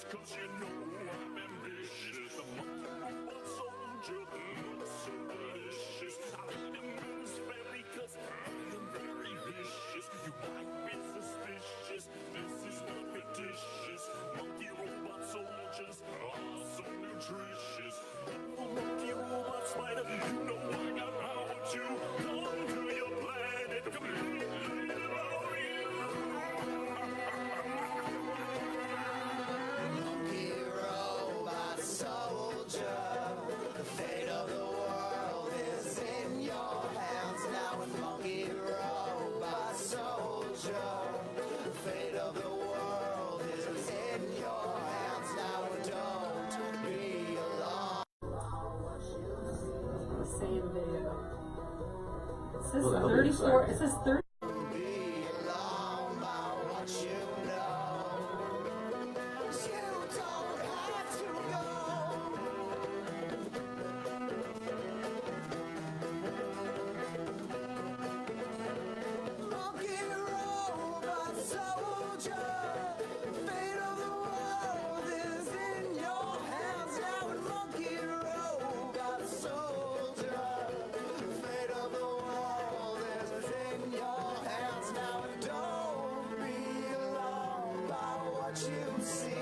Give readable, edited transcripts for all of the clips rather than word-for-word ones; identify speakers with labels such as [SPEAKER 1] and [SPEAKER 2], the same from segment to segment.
[SPEAKER 1] 'cause you know I'm ambitious. The monkey robot soldier looks so delicious. I eat him in his belly 'cause I am very vicious. You might be suspicious, this is not fictitious. Monkey robot soldiers are so nutritious. Oh, monkey robot spider, you know I got power to come to your planet completely devour you.
[SPEAKER 2] Monkey robot soldier, the fate of the world is in your hands now. And monkey robot soldier, the fate of the world is in your hands now. And don't be alarmed.
[SPEAKER 3] Save video. It says 34. It says 30.
[SPEAKER 2] Be alarmed by what you know. You don't have to go. Monkey robot soldier, the fate of the world is in your hands now. And monkey robot soldier, the fate of the world is in your hands now. And don't be alarmed by what you see.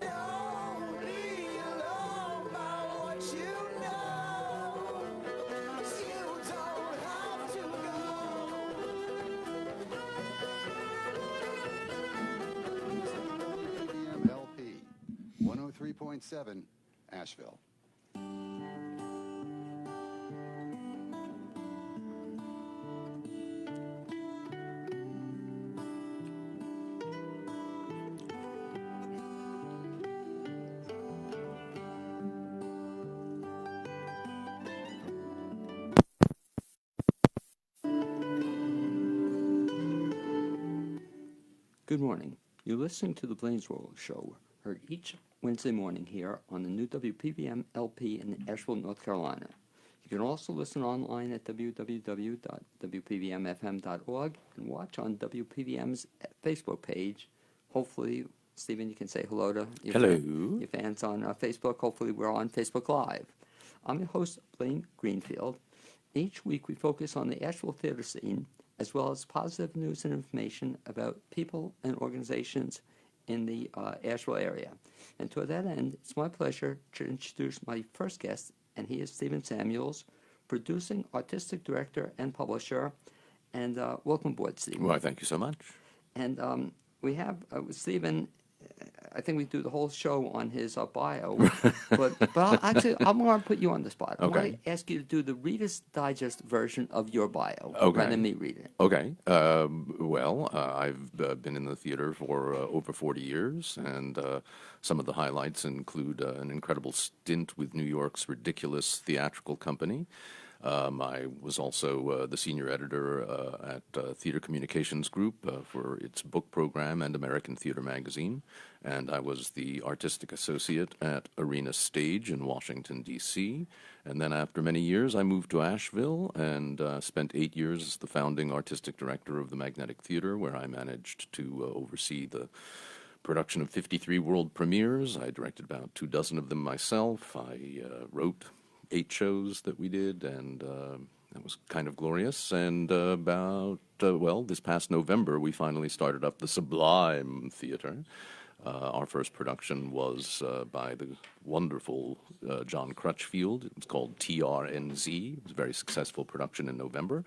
[SPEAKER 2] Don't be alarmed by what you know. You don't have to go.
[SPEAKER 4] LP 103.7 Asheville.
[SPEAKER 5] Good morning. You're listening to the BLAINESWORLD show, heard each Wednesday morning here on the new WPVM LP in Asheville, North Carolina. You can also listen online at www.wpvmfm.org and watch on WPVM's Facebook page. Hopefully, Stephen, you can say hello to your fans on Facebook. Hopefully, we're on Facebook Live. I'm your host, Blaine Greenfield. Each week, we focus on the Asheville theater scene, as well as positive news and information about people and organizations in the Asheville area. And to that end, it's my pleasure to introduce my first guest, and he is Stephen Samuels, producing, artistic director, and publisher. And welcome aboard, Stephen.
[SPEAKER 6] Well, thank you so much.
[SPEAKER 5] And we have Stephen. I think we do the whole show on his bio, but I'm going to put you on the spot. I'm going to ask you to do the Reader's Digest version of your bio, rather than me read it.
[SPEAKER 6] Okay. I've been in the theater for over 40 years, and some of the highlights include an incredible stint with New York's Ridiculous Theatrical Company. I was also the senior editor at Theater Communications Group for its book program and American Theater Magazine, and I was the artistic associate at Arena Stage in Washington, D.C., and then after many years I moved to Asheville and spent 8 years as the founding artistic director of the Magnetic Theater, where I managed to oversee the production of 53 world premieres. I directed about 24 of them myself. I wrote 8 shows that we did, and that was kind of glorious. And this past November, we finally started up the Sublime Theater. Our first production was by the wonderful John Crutchfield. It was called TRNZ. It was a very successful production in November.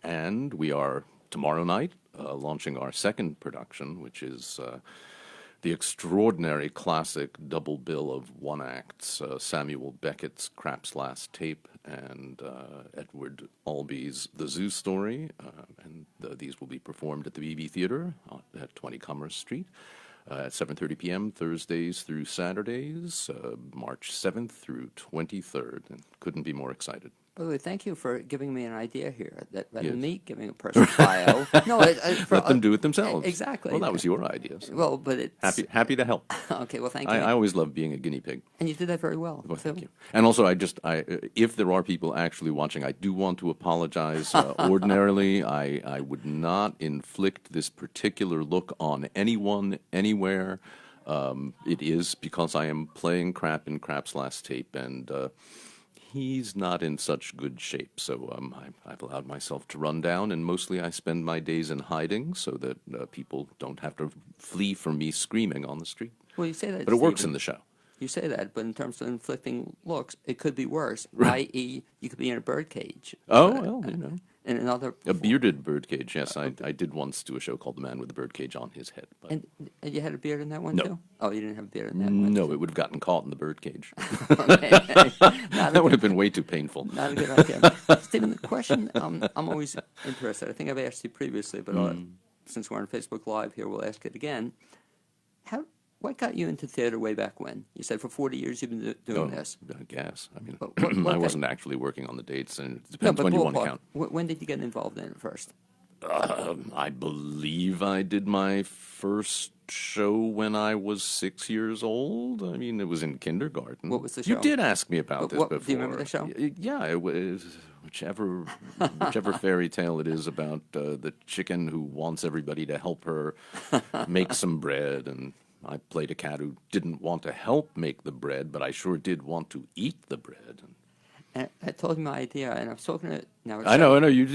[SPEAKER 6] And we are, tomorrow night, launching our second production, which is the extraordinary classic double bill of one acts, Samuel Beckett's Crapp's Last Tape and Edward Albee's The Zoo Story. These will be performed at the BB Theater at 20 Commerce Street at 7:30 p.m. Thursdays through Saturdays, March 7th through 23rd. And couldn't be more excited.
[SPEAKER 5] By the way, thank you for giving me an idea here. That rather than
[SPEAKER 6] Yes.
[SPEAKER 5] me giving a personal bio, no,
[SPEAKER 6] Let them do it themselves.
[SPEAKER 5] Exactly.
[SPEAKER 6] Well, that was your idea. So
[SPEAKER 5] Well, but it's
[SPEAKER 6] happy to help.
[SPEAKER 5] okay. Well, thank you.
[SPEAKER 6] I always love being a guinea pig.
[SPEAKER 5] And you did that very well.
[SPEAKER 6] Well, thank
[SPEAKER 5] too.
[SPEAKER 6] you. And also, if there are people actually watching, I do want to apologize. Ordinarily, I would not inflict this particular look on anyone, anywhere. It is because I am playing Crap in Crap's last tape, and he's not in such good shape. So I've allowed myself to run down, and mostly I spend my days in hiding so that people don't have to flee from me screaming on the street.
[SPEAKER 5] Well, you say that,
[SPEAKER 6] But it works
[SPEAKER 5] Stephen.
[SPEAKER 6] in the show.
[SPEAKER 5] You say that, but in terms of inflicting looks, it could be worse. I.e., you could be in a birdcage.
[SPEAKER 6] Oh, well, you know.
[SPEAKER 5] In another.
[SPEAKER 6] A bearded birdcage, yes. I did once do a show called The Man with the Birdcage on His Head. But
[SPEAKER 5] And you had a beard in that one
[SPEAKER 6] No.
[SPEAKER 5] too? Oh, you didn't have a beard in that one.
[SPEAKER 6] no, it would have gotten caught in the birdcage.
[SPEAKER 5] Okay.
[SPEAKER 6] That would have been way too painful.
[SPEAKER 5] Not a good idea. Stephen, the question I'm always interested. I think I've asked you previously, but since we're on Facebook Live here, we'll ask it again. What got you into theater way back when? You said for 40 years you've been doing this.
[SPEAKER 6] I guess. I mean,
[SPEAKER 5] what
[SPEAKER 6] I
[SPEAKER 5] got-
[SPEAKER 6] wasn't actually working on the dates, and it
[SPEAKER 5] No,
[SPEAKER 6] depends
[SPEAKER 5] but
[SPEAKER 6] when you want to
[SPEAKER 5] ballpark,
[SPEAKER 6] count.
[SPEAKER 5] When did you get involved in it first?
[SPEAKER 6] I believe I did my first show when I was 6 years old. I mean, it was in kindergarten.
[SPEAKER 5] What was the
[SPEAKER 6] You
[SPEAKER 5] show?
[SPEAKER 6] did ask me about
[SPEAKER 5] What-
[SPEAKER 6] this
[SPEAKER 5] what-
[SPEAKER 6] before.
[SPEAKER 5] do you remember the show?
[SPEAKER 6] Yeah, it was whichever fairy tale it is about the chicken who wants everybody to help her make some bread, and I played a cat who didn't want to help make the bread, but I sure did want to eat the bread.
[SPEAKER 5] And I told you my idea, and I was talking to now.
[SPEAKER 6] I know. You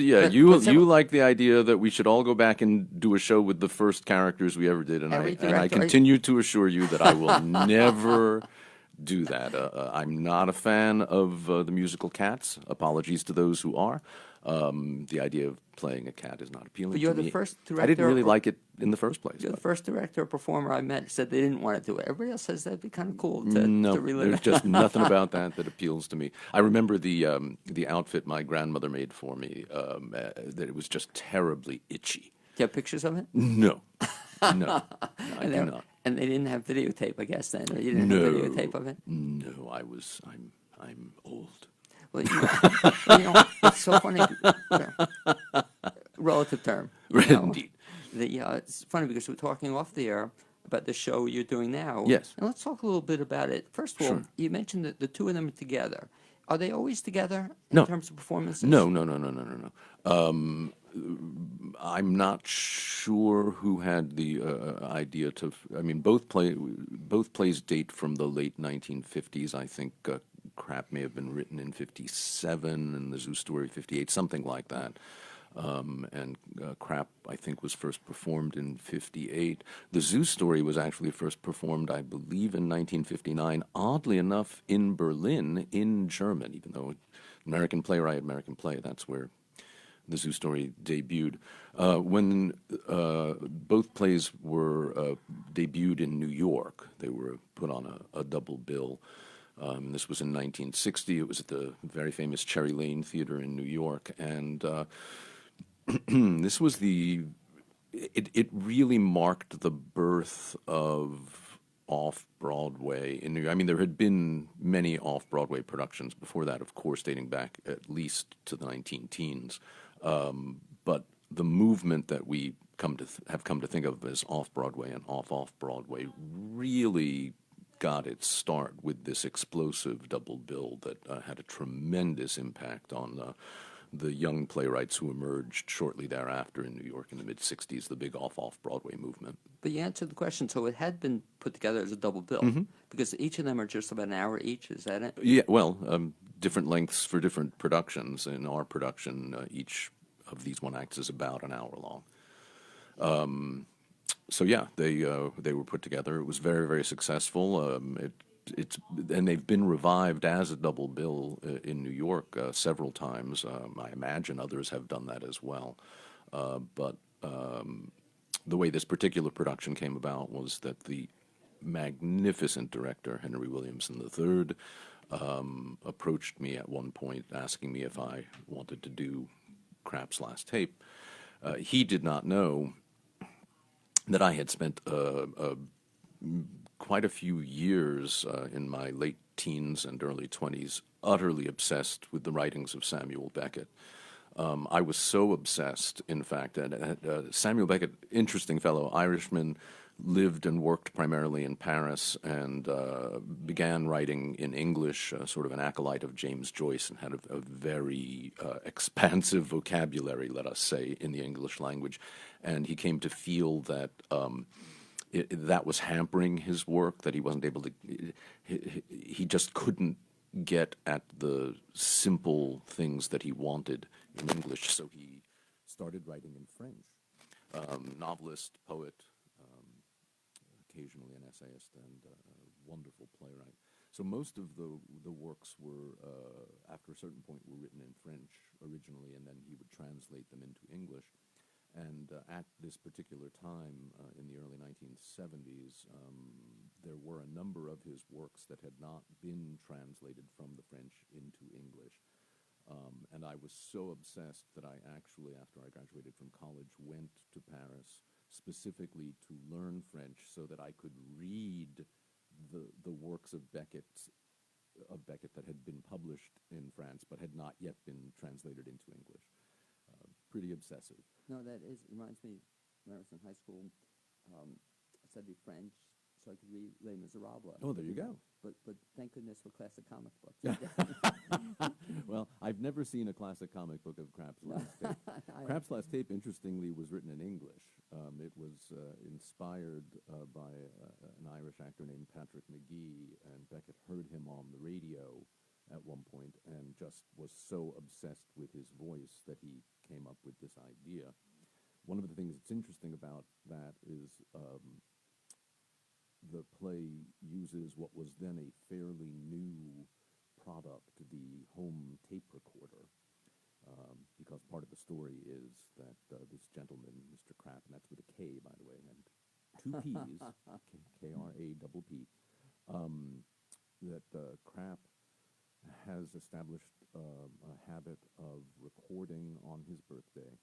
[SPEAKER 5] several-
[SPEAKER 6] like the idea that we should all go back and do a show with the first characters we ever did, and
[SPEAKER 5] Every
[SPEAKER 6] I
[SPEAKER 5] director-
[SPEAKER 6] continue to assure you that I will never do that. I'm not a fan of the musical Cats. Apologies to those who are. The idea of playing a cat is not appealing
[SPEAKER 5] But you're
[SPEAKER 6] to
[SPEAKER 5] the
[SPEAKER 6] me.
[SPEAKER 5] first
[SPEAKER 6] I didn't
[SPEAKER 5] director
[SPEAKER 6] really
[SPEAKER 5] or-
[SPEAKER 6] like it in the first place.
[SPEAKER 5] You're the
[SPEAKER 6] but-
[SPEAKER 5] first director or performer I met said they didn't want to do it. Everybody else says that'd be kind of cool to
[SPEAKER 6] No,
[SPEAKER 5] relive.
[SPEAKER 6] there's just nothing about that appeals to me. I remember the outfit my grandmother made for me. That it was just terribly itchy.
[SPEAKER 5] Do you have pictures of it?
[SPEAKER 6] No, no, I do not.
[SPEAKER 5] And they didn't have videotape, I guess, then. Or you didn't
[SPEAKER 6] No,
[SPEAKER 5] have videotape of it?
[SPEAKER 6] no, I'm old.
[SPEAKER 5] Well, it's so funny. Relative term.
[SPEAKER 6] Indeed.
[SPEAKER 5] It's funny because we're talking off the air about the show you're doing now.
[SPEAKER 6] Yes.
[SPEAKER 5] And let's talk a little bit about it. First of all,
[SPEAKER 6] Sure.
[SPEAKER 5] you mentioned that the two of them are together. Are they always together in
[SPEAKER 6] No.
[SPEAKER 5] terms of performances?
[SPEAKER 6] No. I'm not sure who had the idea to. I mean, both plays date from the late 1950s. I think Crap may have been written in 57 and the Zoo Story 58, something like that. And Crap, I think, was first performed in 58. The Zoo Story was actually first performed, I believe, in 1959, oddly enough, in Berlin, in German, even though American Playwright, American Play, that's where the Zoo Story debuted. When both plays were debuted in New York, they were put on a double bill. This was in 1960. It was at the very famous Cherry Lane Theater in New York, and this was it really marked the birth of off-Broadway in New York. I mean, there had been many off-Broadway productions before that, of course, dating back at least to the 19-teens. But the movement that we have come to think of as off-Broadway and off-Broadway really got its start with this explosive double bill that had a tremendous impact on the young playwrights who emerged shortly thereafter in New York in the mid-'60s, the big off-Broadway movement.
[SPEAKER 5] But you answered the question. So it had been put together as a double bill because each of them are just about an hour each. Is that it?
[SPEAKER 6] Yeah, well, different lengths for different productions. In our production, each of these one acts is about an hour long. So yeah, they were put together. It was very, very successful. And they've been revived as a double bill in New York several times. I imagine others have done that as well. But the way this particular production came about was that the magnificent director, Henry Williamson III, approached me at one point asking me if I wanted to do Crap's last tape. He did not know that I had spent quite quite a few years in my late teens and early 20s, utterly obsessed with the writings of Samuel Beckett. I was so obsessed, in fact, and Samuel Beckett, interesting fellow, Irishman, lived and worked primarily in Paris and began writing in English, sort of an acolyte of James Joyce, and had a very expansive vocabulary, let us say, in the English language. And he came to feel that that was hampering his work, that he wasn't able to, he just couldn't get at the simple things that he wanted in English, so he started writing in French. Novelist, poet, occasionally an essayist, and a wonderful playwright. So most of the works were, after a certain point, were written in French originally, and then he would translate them into English. And at this particular time, in the early 1970s, there were a number of his works that had not been translated from the French into English. And I was so obsessed that I actually, after I graduated from college, went to Paris specifically to learn French so that I could read the works of Beckett that had been published in France but had not yet been translated into English. Pretty obsessive.
[SPEAKER 5] No, that reminds me, when I was in high school, I studied French so I could read Les Miserables.
[SPEAKER 6] Oh, there you go.
[SPEAKER 5] But thank goodness for classic comic books.
[SPEAKER 6] Well, I've never seen a classic comic book of Krapp's Last Tape. Krapp's Last Tape, interestingly, was written in English. It was inspired by an Irish actor named Patrick McGee, and Beckett heard him on the radio at one point and just was so obsessed with his voice that he came up with this idea. One of the things that's interesting about that is the play uses what was then a fairly new product, the home tape recorder, because part of the story is that this gentleman, Mr. Krapp, and that's with a K, by the way, and two P's, K-R-A-P-P, that Krapp has established a habit of recording on his birthday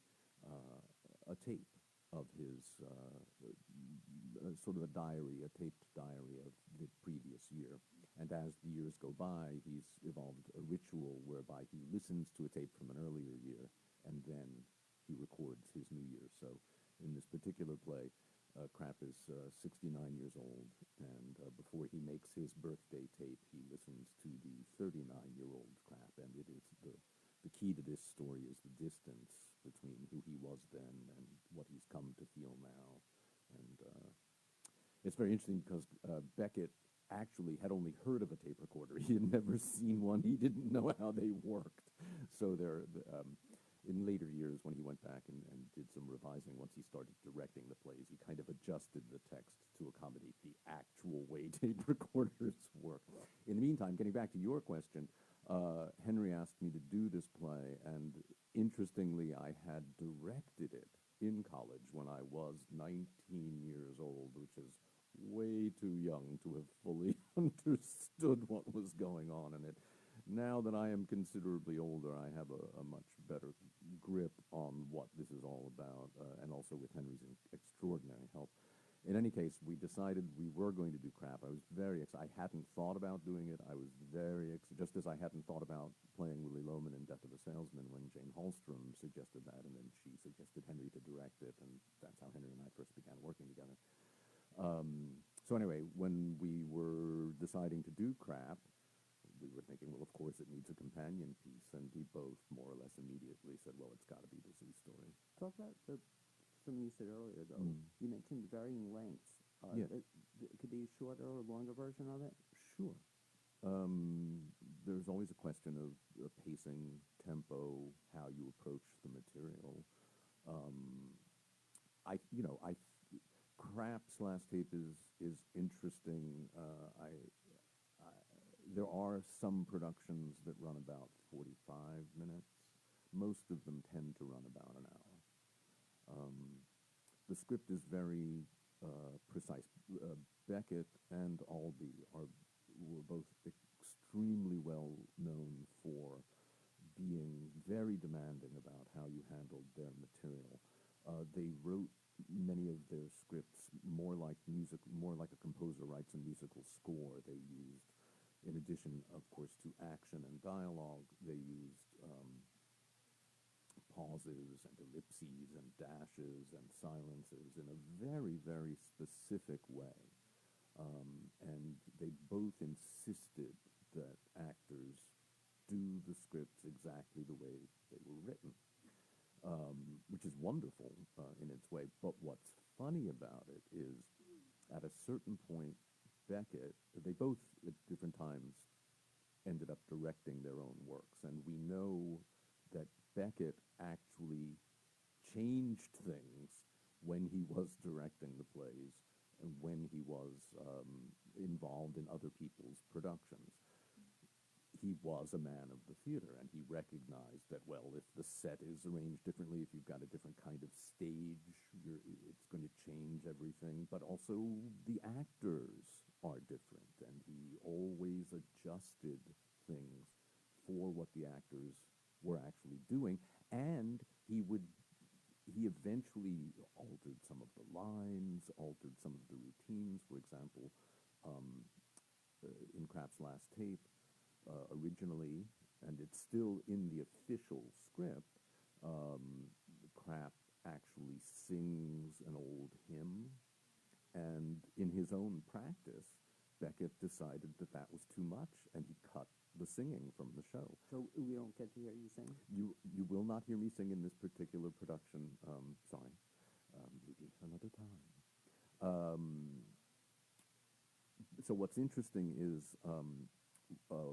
[SPEAKER 6] a tape of his sort of a diary, a taped diary of the previous year. And as the years go by, he's evolved a ritual whereby he listens to a tape from an earlier year and then he records his new year. So in this particular play, Krapp is 69 years old, and before he makes his birthday tape, he listens to the 39-year-old Krapp, and it is the key to this story is the distance between who he was then and what he's come to feel now. And it's very interesting because Beckett actually had only heard of a tape recorder. He had never seen one. He didn't know how they worked. So in later years, when he went back and did some revising, once he started directing the plays, he kind of adjusted the text to accommodate the actual way tape recorders work. In the meantime, getting back to your question, Henry asked me to do this play, and interestingly, I had directed it in college when I was 19 years old, which is way too young to have fully understood what was going on in it. Now that I am considerably older, I have a much better grip on what this is all about, and also with Henry's extraordinary help. In any case, we decided we were going to do Krapp. I was very excited. I hadn't thought about doing it. I was very excited, just as I hadn't thought about playing Willy Loman in Death of a Salesman when Jane Hallstrom suggested that, and then she suggested Henry to direct it, and that's how Henry and I first began working together. So anyway, when we were deciding to do Krapp, we were thinking, well, of course, it needs a companion piece, and we both more or less immediately said, well, it's got to be the Zoo story.
[SPEAKER 5] Talk about something you said earlier, though. You mentioned varying lengths.
[SPEAKER 6] Yeah.
[SPEAKER 5] It could be a shorter or longer version of it?
[SPEAKER 6] Sure. There's always a question of pacing, tempo, how you approach the material. Krapp's Last Tape is interesting. There are some productions that run about 45 minutes. Most of them tend to run about an hour. The script is very precise. Beckett and Albee were both extremely well known for being very demanding about how you handled their material. They wrote many of their scripts more like music, more like a composer writes writes a musical score, they used, in addition, of course, to action and dialogue, they used pauses and ellipses and dashes and silences in a very, very specific way. And they both insisted that actors do the scripts exactly the way they were written, which is wonderful in its way. But what's funny about it is, at a certain point, Beckett, they both at different times ended up directing their own works, and we know that Beckett actually changed things when he was directing the plays and when he was involved in other people's productions. He was a man of the theater, and he recognized that, well, if the set is arranged differently, if you've got a different kind of stage, it's going to change everything. But also the actors are different, and he always adjusted things for what the actors were actually doing. And he eventually altered some of the lines, altered some of the routines. For example, in Krapp's last tape, originally, and it's still in the official script, Krapp actually sings an old hymn, and in his own practice, Beckett decided that that was too much, and he cut the singing from the show.
[SPEAKER 5] So we don't get to hear you sing?
[SPEAKER 6] You will not hear me sing in this particular production. Sorry. Maybe another time. So what's interesting is,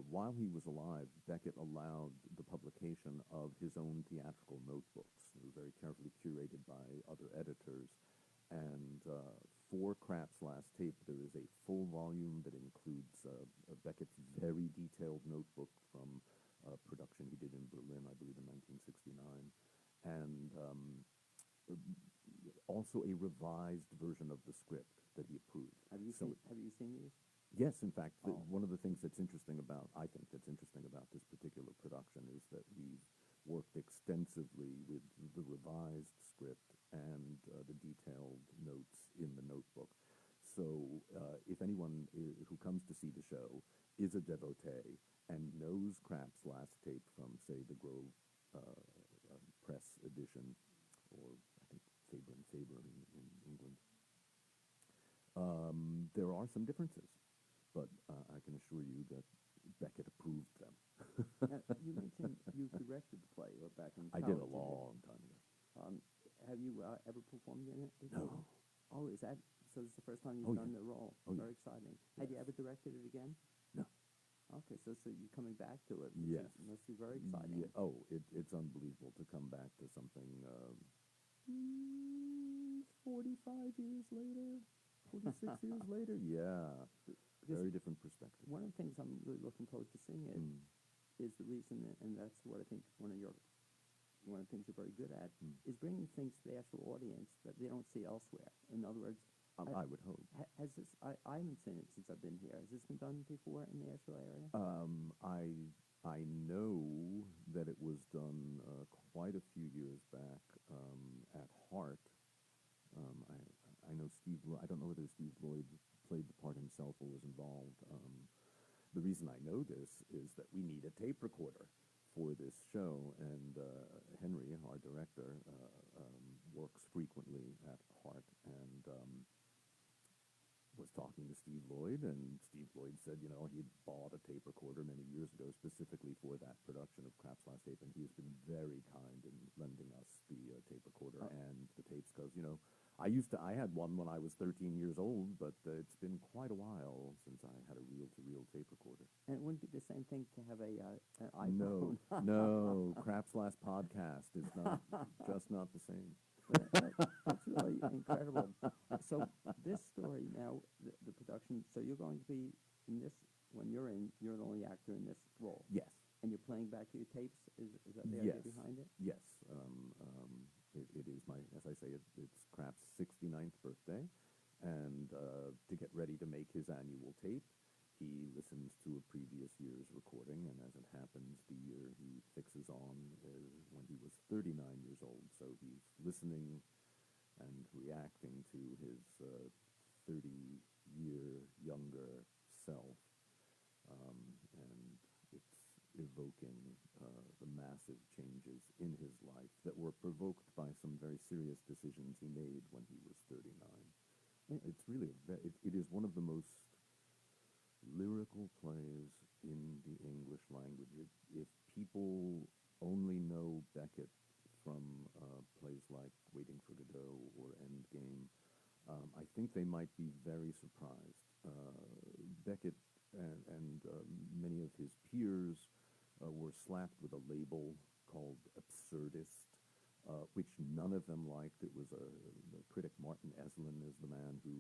[SPEAKER 6] while he was alive, Beckett allowed the publication of his own theatrical notebooks. They were very carefully curated by other editors. And for Krapp's last tape, there is a full volume that includes Beckett's very detailed notebook from a production he did in Berlin, I believe, in 1969, and also a revised version of the script that he approved.
[SPEAKER 5] Have you seen these?
[SPEAKER 6] Yes, in fact, one of the things that's interesting about, I think that's interesting about this particular production is that we've worked extensively with the revised script and the detailed notes in the notebook. So if anyone who comes to see the show is a devotee and knows Krapp's last tape from, say, the Grove press edition, or I think Faber and Faber in England, there are some differences. But I can assure you that Beckett approved them.
[SPEAKER 5] Now, you mentioned you directed the play back in
[SPEAKER 6] I did a
[SPEAKER 5] college,
[SPEAKER 6] long time ago.
[SPEAKER 5] Have you ever performed in it before?
[SPEAKER 6] No.
[SPEAKER 5] Oh, is that, so this is the first time you've
[SPEAKER 6] Oh,
[SPEAKER 5] done
[SPEAKER 6] yeah.
[SPEAKER 5] the role?
[SPEAKER 6] Oh,
[SPEAKER 5] Very
[SPEAKER 6] yeah.
[SPEAKER 5] exciting. Had you ever directed it again?
[SPEAKER 6] No.
[SPEAKER 5] Okay, so you're coming back to it. Which
[SPEAKER 6] Yes.
[SPEAKER 5] must be very exciting.
[SPEAKER 6] Yeah. Oh, it's unbelievable to come back to something 45 years later, 46 years later. Yeah. Very different perspective.
[SPEAKER 5] One of the things I'm really looking forward to seeing it is the reason, and that's what I think one of the things you're very good at, is bringing things to the actual audience that they don't see elsewhere. In other words,
[SPEAKER 6] I would hope.
[SPEAKER 5] Has this? I haven't seen it since I've been here. Has this been done before in the Asheville area?
[SPEAKER 6] I know that it was done quite a few years back at Hart. I know Steve. I don't know whether Steve Lloyd played the part himself or was involved. The reason I know this is that we need a tape recorder for this show, and Henry, our director, works frequently at Hart, and was talking to Steve Lloyd, and Steve Lloyd said, you know, he'd bought a tape recorder many years ago specifically for that production of Krapp's last tape, and he has been very kind in lending us the tape recorder and the tapes, because, you know, I had one when I was 13 years old, but it's been quite a while since I had a reel-to-reel tape recorder.
[SPEAKER 5] And it wouldn't be the same thing to have an iPhone.
[SPEAKER 6] No, Krapp's last podcast is just not the same.
[SPEAKER 5] That's really incredible. So this story now, the production, so you're going to be in this, when you're the only actor in this role.
[SPEAKER 6] Yes.
[SPEAKER 5] And you're playing back your tapes? Is that the idea
[SPEAKER 6] Yes.
[SPEAKER 5] behind it?
[SPEAKER 6] Yes. It is it's Krapp's 69th birthday, and to get ready to make his annual tape, he listens to a previous year's recording, and as it happens, the year he fixes on is when he was 39 years old. So he's listening and reacting to his 30-year young the massive changes in his life that were provoked by some very serious decisions he made when he was 39. It's really it is one of the most lyrical plays in the English language. If people only know Beckett from plays like Waiting for Godot or Endgame, I think they might be very surprised. Beckett and many of his peers were slapped with a label called absurdist, which none of them liked. It was the critic Martin Esslin is the man who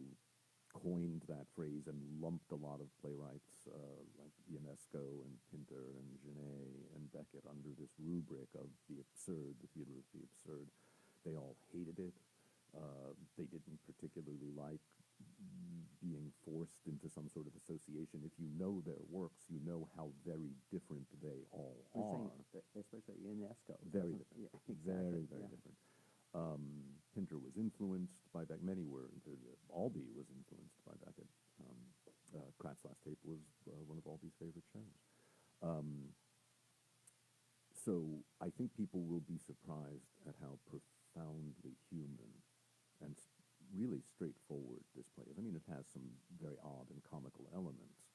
[SPEAKER 6] coined that phrase and lumped a lot of playwrights like Ionesco and Pinter and Genet and Beckett under this rubric of the absurd, the theater of the absurd. They all hated it. They didn't particularly like being forced into some sort of association. If you know their works, you know how very different they all are.
[SPEAKER 5] Especially UNESCO.
[SPEAKER 6] Very different.
[SPEAKER 5] Yeah, exactly.
[SPEAKER 6] Very different. Pinter was influenced by Beckett. Many were. Albee was influenced by Beckett. Kraft's Last Tape was one of Albee's favorite shows. So I think people will be surprised at how profoundly human and really straightforward this play is. I mean, it has some very odd and comical elements,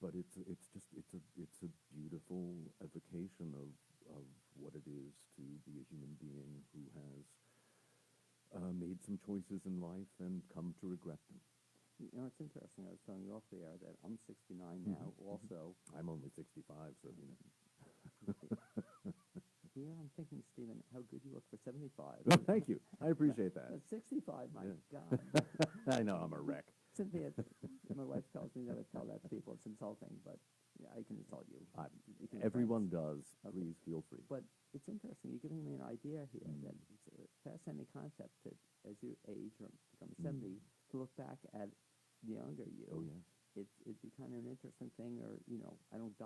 [SPEAKER 6] but it's a beautiful evocation of what it is to be a human being who has made some choices in life and come to regret them.
[SPEAKER 5] You know, it's interesting. I was telling you off the air that I'm 69 now. Also,
[SPEAKER 6] I'm only 65, so you know.
[SPEAKER 5] here I'm thinking, Stephen, how good you look for 75.
[SPEAKER 6] Thank you. I appreciate that.
[SPEAKER 5] But 65, my
[SPEAKER 6] Yeah.
[SPEAKER 5] God.
[SPEAKER 6] I know I'm a wreck.
[SPEAKER 5] Cynthia, my wife tells me never tell that to people. It's insulting, but yeah, I can insult you. You can
[SPEAKER 6] Everyone
[SPEAKER 5] friends.
[SPEAKER 6] does. Please feel free.
[SPEAKER 5] But it's interesting. You're giving me an idea here that it's a fascinating concept that as you age or become 70, to look back at the younger you.
[SPEAKER 6] Oh, yeah.
[SPEAKER 5] It'd be kind of an interesting thing, or I don't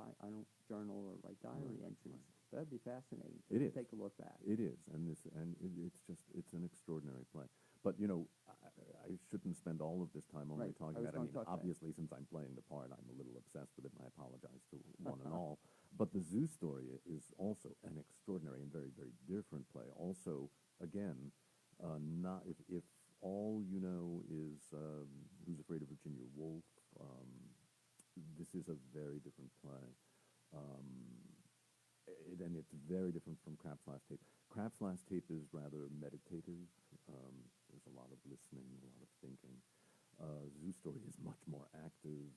[SPEAKER 5] journal or write diary entries. But that'd be fascinating.
[SPEAKER 6] It is.
[SPEAKER 5] Take a look back.
[SPEAKER 6] It is, it's an extraordinary play. But I shouldn't spend all of this time only
[SPEAKER 5] Right.
[SPEAKER 6] talking
[SPEAKER 5] I was
[SPEAKER 6] about it. I
[SPEAKER 5] going
[SPEAKER 6] mean,
[SPEAKER 5] to talk about it.
[SPEAKER 6] obviously, since I'm playing the part, I'm a little obsessed with it, and I apologize to one and all. But the Zoo Story is also an extraordinary and very, very different play. Also, again, not if all you know is Who's Afraid of Virginia Woolf. This is a very different play. And it's very different from Kraft's Last Tape. Kraft's Last Tape is rather meditative. There's a lot of listening, a lot of thinking. Zoo Story is much more active.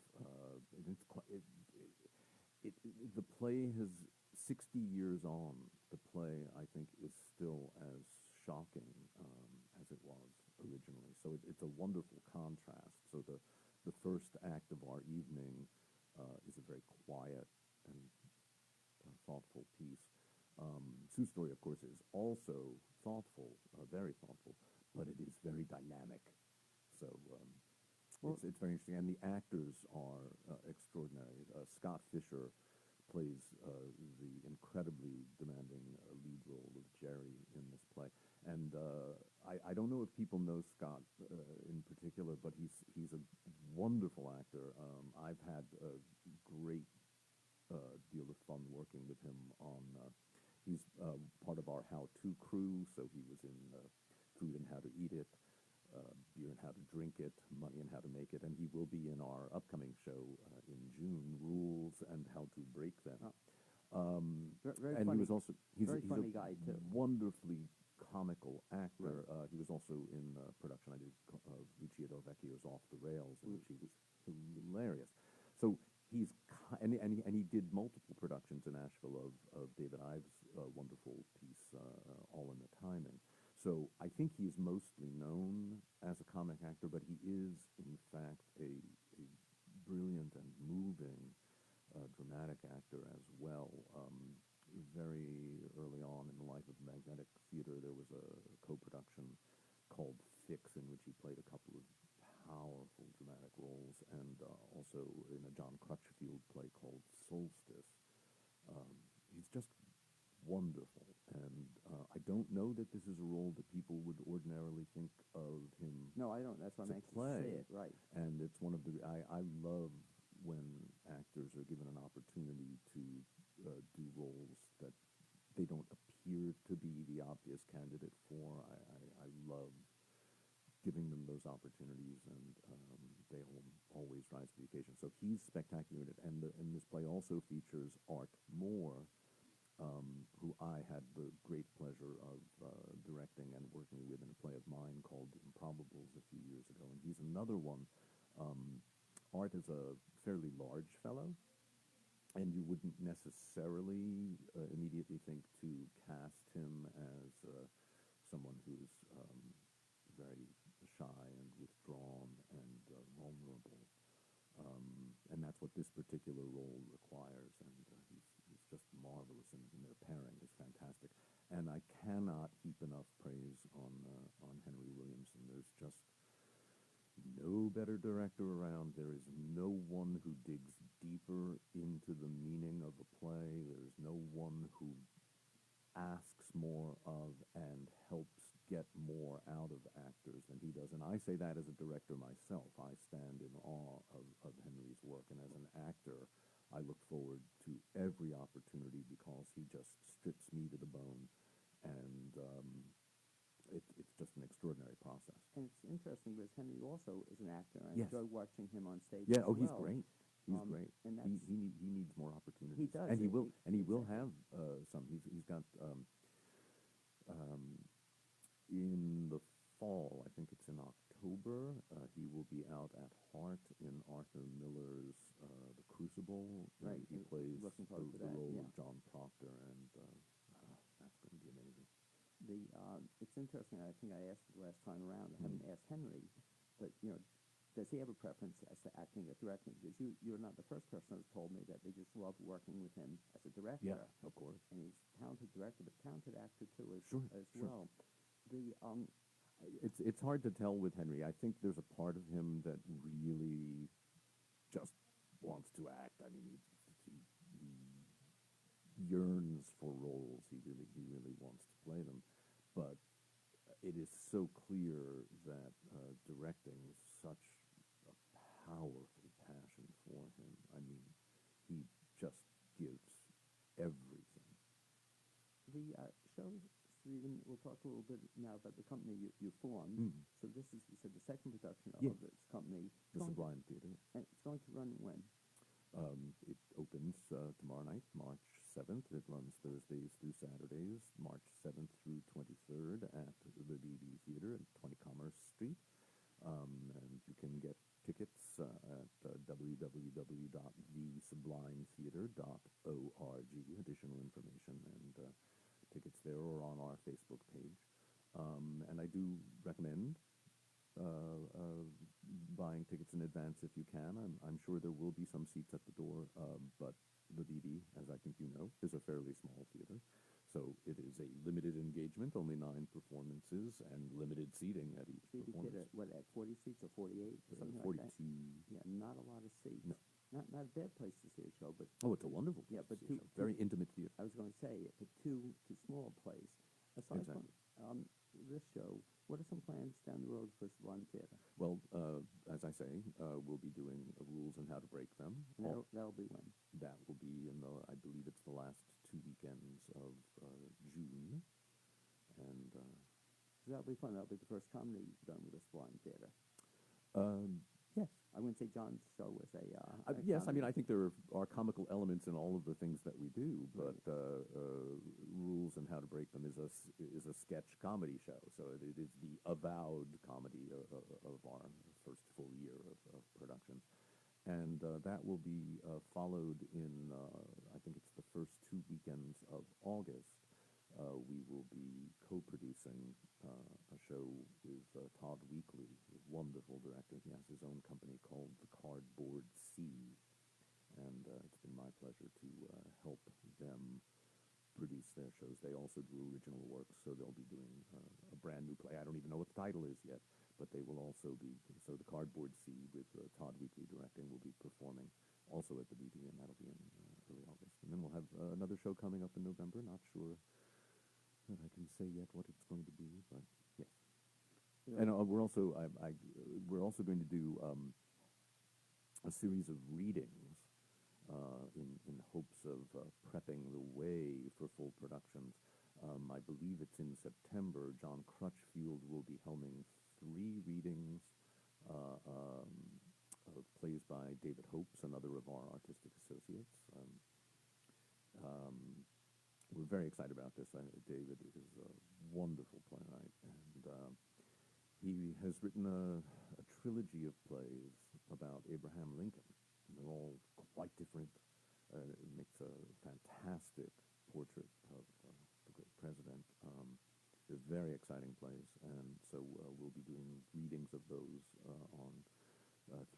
[SPEAKER 6] The play has 60 years on. The play, I think, is still as shocking as it was originally. So it's a wonderful contrast. So the first act of our evening is a very quiet and thoughtful piece. Zoo Story, of course, is also thoughtful, very thoughtful, but it is very dynamic. So it's very interesting. And the actors are extraordinary. Scott Fisher plays the incredibly demanding lead role of Jerry in this play. And I don't know if people know Scott in particular, but he's a wonderful actor. I've had a great deal of fun working with him on. He's part of our how-to crew, so he was in Food and How to Eat It, Beer and How to Drink It, Money and How to Make It, and he will be in our upcoming show in June, Rules and How to Break Them.
[SPEAKER 5] Very
[SPEAKER 6] and
[SPEAKER 5] funny,
[SPEAKER 6] he was also he's
[SPEAKER 5] very
[SPEAKER 6] a
[SPEAKER 5] funny guy too.
[SPEAKER 6] wonderfully comical actor. He was also in production I did Lucia Del Vecchio's Off the Rails, in which he was hilarious. So he's and he did multiple productions in Nashville of David Ives' wonderful piece All in the Timing. So I think he's mostly known as a comic actor, but he is in fact a brilliant and moving dramatic actor as well. Very early on in the life of Magnetic Theater, there was a co-production called Fix, in which he played a couple of powerful dramatic roles, and also in a John Crutchfield play called Solstice. He's just wonderful, and I don't know that this is a role that people would ordinarily think of him.
[SPEAKER 5] No, I don't. That's what I
[SPEAKER 6] to
[SPEAKER 5] meant to
[SPEAKER 6] play.
[SPEAKER 5] say it, right.
[SPEAKER 6] And it's one of the I love when actors are given an opportunity to do roles that they don't appear to be the obvious candidate for. I love giving them those opportunities, and they always rise to the occasion. So he's spectacular in it. And this play also features Art Moore, who I had the great pleasure of directing and working with in a play of mine called Improbables a few years ago. And he's another one. Art is a fairly large fellow, and you wouldn't necessarily immediately think to cast him as someone who's very shy and withdrawn and vulnerable. And that's what this particular role requires, and he's just marvelous, and their pairing is fantastic. And I cannot heap enough praise on Henry Williamson. There's just no better director around. There is no one who digs deeper into the meaning of a play. There's no one who asks more of and helps get more out of actors than he does. And I say that as a director myself. I stand in awe of Henry's work. And as an actor, I look forward to every opportunity because he just strips me to the bone. And it's just an extraordinary process.
[SPEAKER 5] And it's interesting because Henry also is an actor. I
[SPEAKER 6] Yes.
[SPEAKER 5] enjoy watching him on stage.
[SPEAKER 6] Yeah,
[SPEAKER 5] as
[SPEAKER 6] he's
[SPEAKER 5] well.
[SPEAKER 6] great. He's great.
[SPEAKER 5] And
[SPEAKER 6] He needs more opportunities.
[SPEAKER 5] He does.
[SPEAKER 6] And he will. And he will
[SPEAKER 5] Exactly.
[SPEAKER 6] have some. He's got in the fall. I think it's in October. He will be out at Hart in Arthur Miller's The Crucible.
[SPEAKER 5] Right.
[SPEAKER 6] He plays
[SPEAKER 5] Looking
[SPEAKER 6] the,
[SPEAKER 5] forward to
[SPEAKER 6] the
[SPEAKER 5] that,
[SPEAKER 6] role
[SPEAKER 5] yeah.
[SPEAKER 6] of John Proctor, and that's going to be amazing.
[SPEAKER 5] It's interesting. I think I asked it last time around. I haven't asked Henry, but does he have a preference as to acting or directing? Because you're not the first person who's told me that they just love working with him as a director.
[SPEAKER 6] Yeah, of course.
[SPEAKER 5] And he's a talented director, but talented actor too as
[SPEAKER 6] Sure.
[SPEAKER 5] well.
[SPEAKER 6] It's hard to tell with Henry. I think there's a part of him that really just wants to act. I mean, he yearns for roles. He really wants to play them. But it is so clear that directing is such a powerful passion for him. I mean, he just gives everything.
[SPEAKER 5] The show, Stephen, we'll talk a little bit now about the company you formed. So this is, you said, the second production of this company.
[SPEAKER 6] The Sublime Theater.
[SPEAKER 5] And it's going to run when?
[SPEAKER 6] It opens tomorrow night, March 7th. It runs Thursdays through Saturdays, March 7th through 23rd at the BB Theater at 20 Commerce Street. And you can get tickets at www.thesublimetheater.org. Additional information and tickets there or on our Facebook page. And I do recommend buying tickets in advance if you can. I'm sure there will be some seats at the door, but the BB, as I think you know, is a fairly small theater. So it is a limited engagement, only 9 performances, and limited seating at each
[SPEAKER 5] BB
[SPEAKER 6] performance.
[SPEAKER 5] Theater, what, at 40 seats or 48 or something
[SPEAKER 6] 42.
[SPEAKER 5] like that? Yeah, not a lot of seats.
[SPEAKER 6] No.
[SPEAKER 5] Not a bad place to see a show, but
[SPEAKER 6] Oh, it's a wonderful
[SPEAKER 5] Yeah, but
[SPEAKER 6] theater.
[SPEAKER 5] two-
[SPEAKER 6] Very intimate theater.
[SPEAKER 5] I was going to say, a too small place. Aside
[SPEAKER 6] Exactly.
[SPEAKER 5] from this show, what are some plans down the road for Sublime Theater?
[SPEAKER 6] Well, as I say, we'll be doing rules and how to break them.
[SPEAKER 5] And that'll be when?
[SPEAKER 6] That will be in the, I believe it's the last 2 weekends of June. And
[SPEAKER 5] So that'll be fun. That'll be the first comedy you've done with the Sublime Theater.
[SPEAKER 6] yes.
[SPEAKER 5] I wouldn't say John's show was a
[SPEAKER 6] Yes, I mean, I
[SPEAKER 5] comedy.
[SPEAKER 6] think there are comical elements in all of the things that we do, but Rules and How to Break Them is a sketch comedy show, so it is the avowed comedy of our first full year of production. And that will be followed in, I think it's the first 2 weekends of August. We will be co-producing a show with Todd Weekly, a wonderful director. He has his own company called The Cardboard Sea, and it's been my pleasure to help them produce their shows. They also do original works, so they'll be doing a brand new play. I don't even know what the title is yet, but they will also be, so The Cardboard Sea with Todd Weekly directing will be performing also at the BB, and that'll be in early August. And then we'll have another show coming up in November, not sure that I can say yet what it's going to be, but yes. And we're also we're also going to do a series of readings in hopes of prepping the way for full productions. I believe it's in September. John Crutchfield will be helming 3 readings of plays by David Hopes, another of our artistic associates. We're very excited about this. David is a wonderful playwright, and he has written a trilogy of plays about Abraham Lincoln. They're all quite different. It makes a fantastic portrait of the great president. They're very exciting plays, and so we'll be doing readings of those on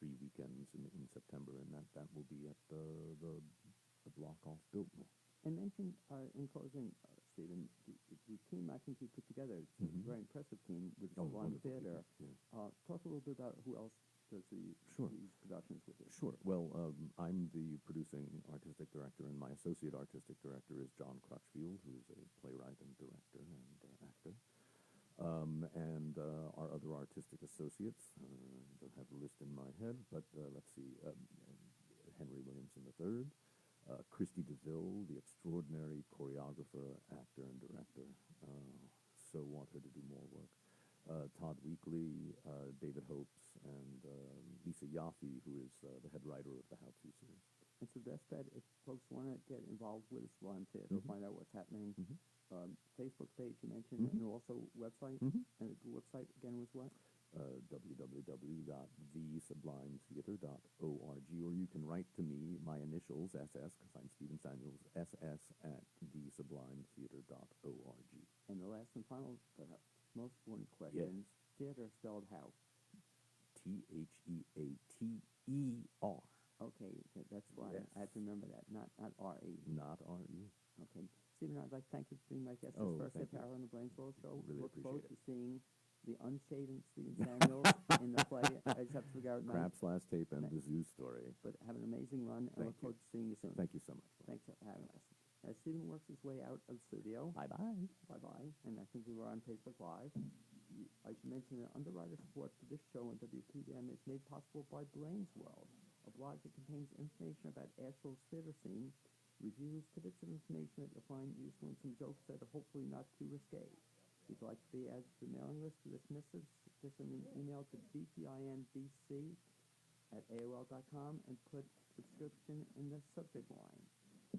[SPEAKER 6] 3 weekends in September, and that will be at the block off Biltmore.
[SPEAKER 5] And mention in closing, Stephen, the team I think you put together, it's a very impressive team with Sublime Theater. Talk a little bit about who else does these productions with you.
[SPEAKER 6] Sure. Well, I'm the producing artistic director, and my associate artistic director is John Crutchfield, who's a playwright and director and actor. And our other artistic associates, I don't have the list in my head, but let's see, Henry Williamson III, Christy DeVille, the extraordinary choreographer, actor, and director. So want her to do more work. Todd Weekly, David Hopes, and Lisa Yaffe, who is the head writer of the How To series.
[SPEAKER 5] And so that's that. If folks want to get involved with Sublime Theater, find out what's happening, Facebook page you mentioned, and also website. And the website again was what?
[SPEAKER 6] www.thesublimetheater.org, or you can write to me, my initials, SS, because I'm Stephen Samuels, SS at thesublimetheater.org.
[SPEAKER 5] And the last and final, most important question, theater spelled how?
[SPEAKER 6] Theater.
[SPEAKER 5] Okay, that's why I have to remember that, not R-E.
[SPEAKER 6] Not R-E.
[SPEAKER 5] Okay. Stephen, I'd like to thank you for being my guest
[SPEAKER 6] Oh,
[SPEAKER 5] this first
[SPEAKER 6] thank
[SPEAKER 5] half hour on the BLAINESWORLD show.
[SPEAKER 6] Really
[SPEAKER 5] Look forward
[SPEAKER 6] appreciate
[SPEAKER 5] to seeing the unshaven Stephen Samuels in the play. I just have to figure out
[SPEAKER 6] Craps Last Tape and the Zoo Story.
[SPEAKER 5] But have an amazing run, and look forward to seeing you soon.
[SPEAKER 6] Thank you so much.
[SPEAKER 5] Thanks for having us. As Stephen works his way out of the studio.
[SPEAKER 6] Bye-bye.
[SPEAKER 5] Bye-bye. And I think we were on Facebook Live. I should mention that underwriter support for this show on WPDM is made possible by BLAINESWORLD, a blog that contains information about Asheville's theater scene, reviews, tidbits of information that you'll find useful, and some jokes that are hopefully not too risque. If you'd like to be added to the mailing list for this message, just send an email to bpinbc@aol.com and put subscription in the subject line.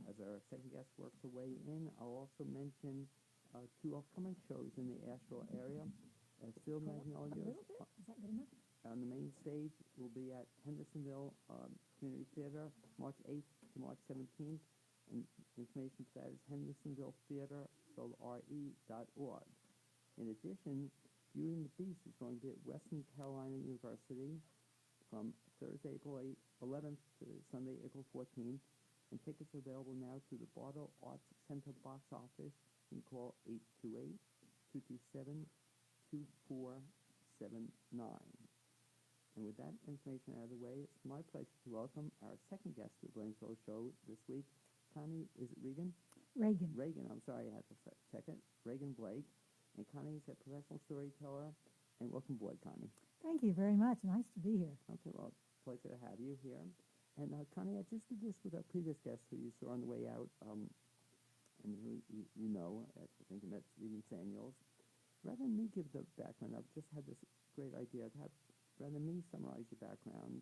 [SPEAKER 5] As our second guest works her way in, I'll also mention 2 upcoming shows in the Asheville area. Still Magnolias.
[SPEAKER 3] Is that good enough?
[SPEAKER 5] On the main stage will be at Hendersonville Community Theater, March 8th to March 17th. And information for that is hendersonvilletheater.org. In addition, Beauty and the Beast is going to be at Western Carolina University from Thursday, April 11th to Sunday, April 14th. And tickets are available now through the Bardo Arts Center box office. You can call 828-227-2479. And with that information out of the way, it's my pleasure to welcome our second guest to the BLAINESWORLD show this week. Connie, is it Regan?
[SPEAKER 3] Regan.
[SPEAKER 5] Regan, I'm sorry, I had to check it. Regan-Blake. And Connie is a professional storyteller. And welcome aboard, Connie.
[SPEAKER 3] Thank you very much. Nice to be here.
[SPEAKER 5] Okay, well, pleasure to have you here. And Connie, I just did this with our previous guest who you saw on the way out, and who you know, I think you met Stephen Samuels. Rather than me give the background, I've just had this great idea of rather than me summarize your background,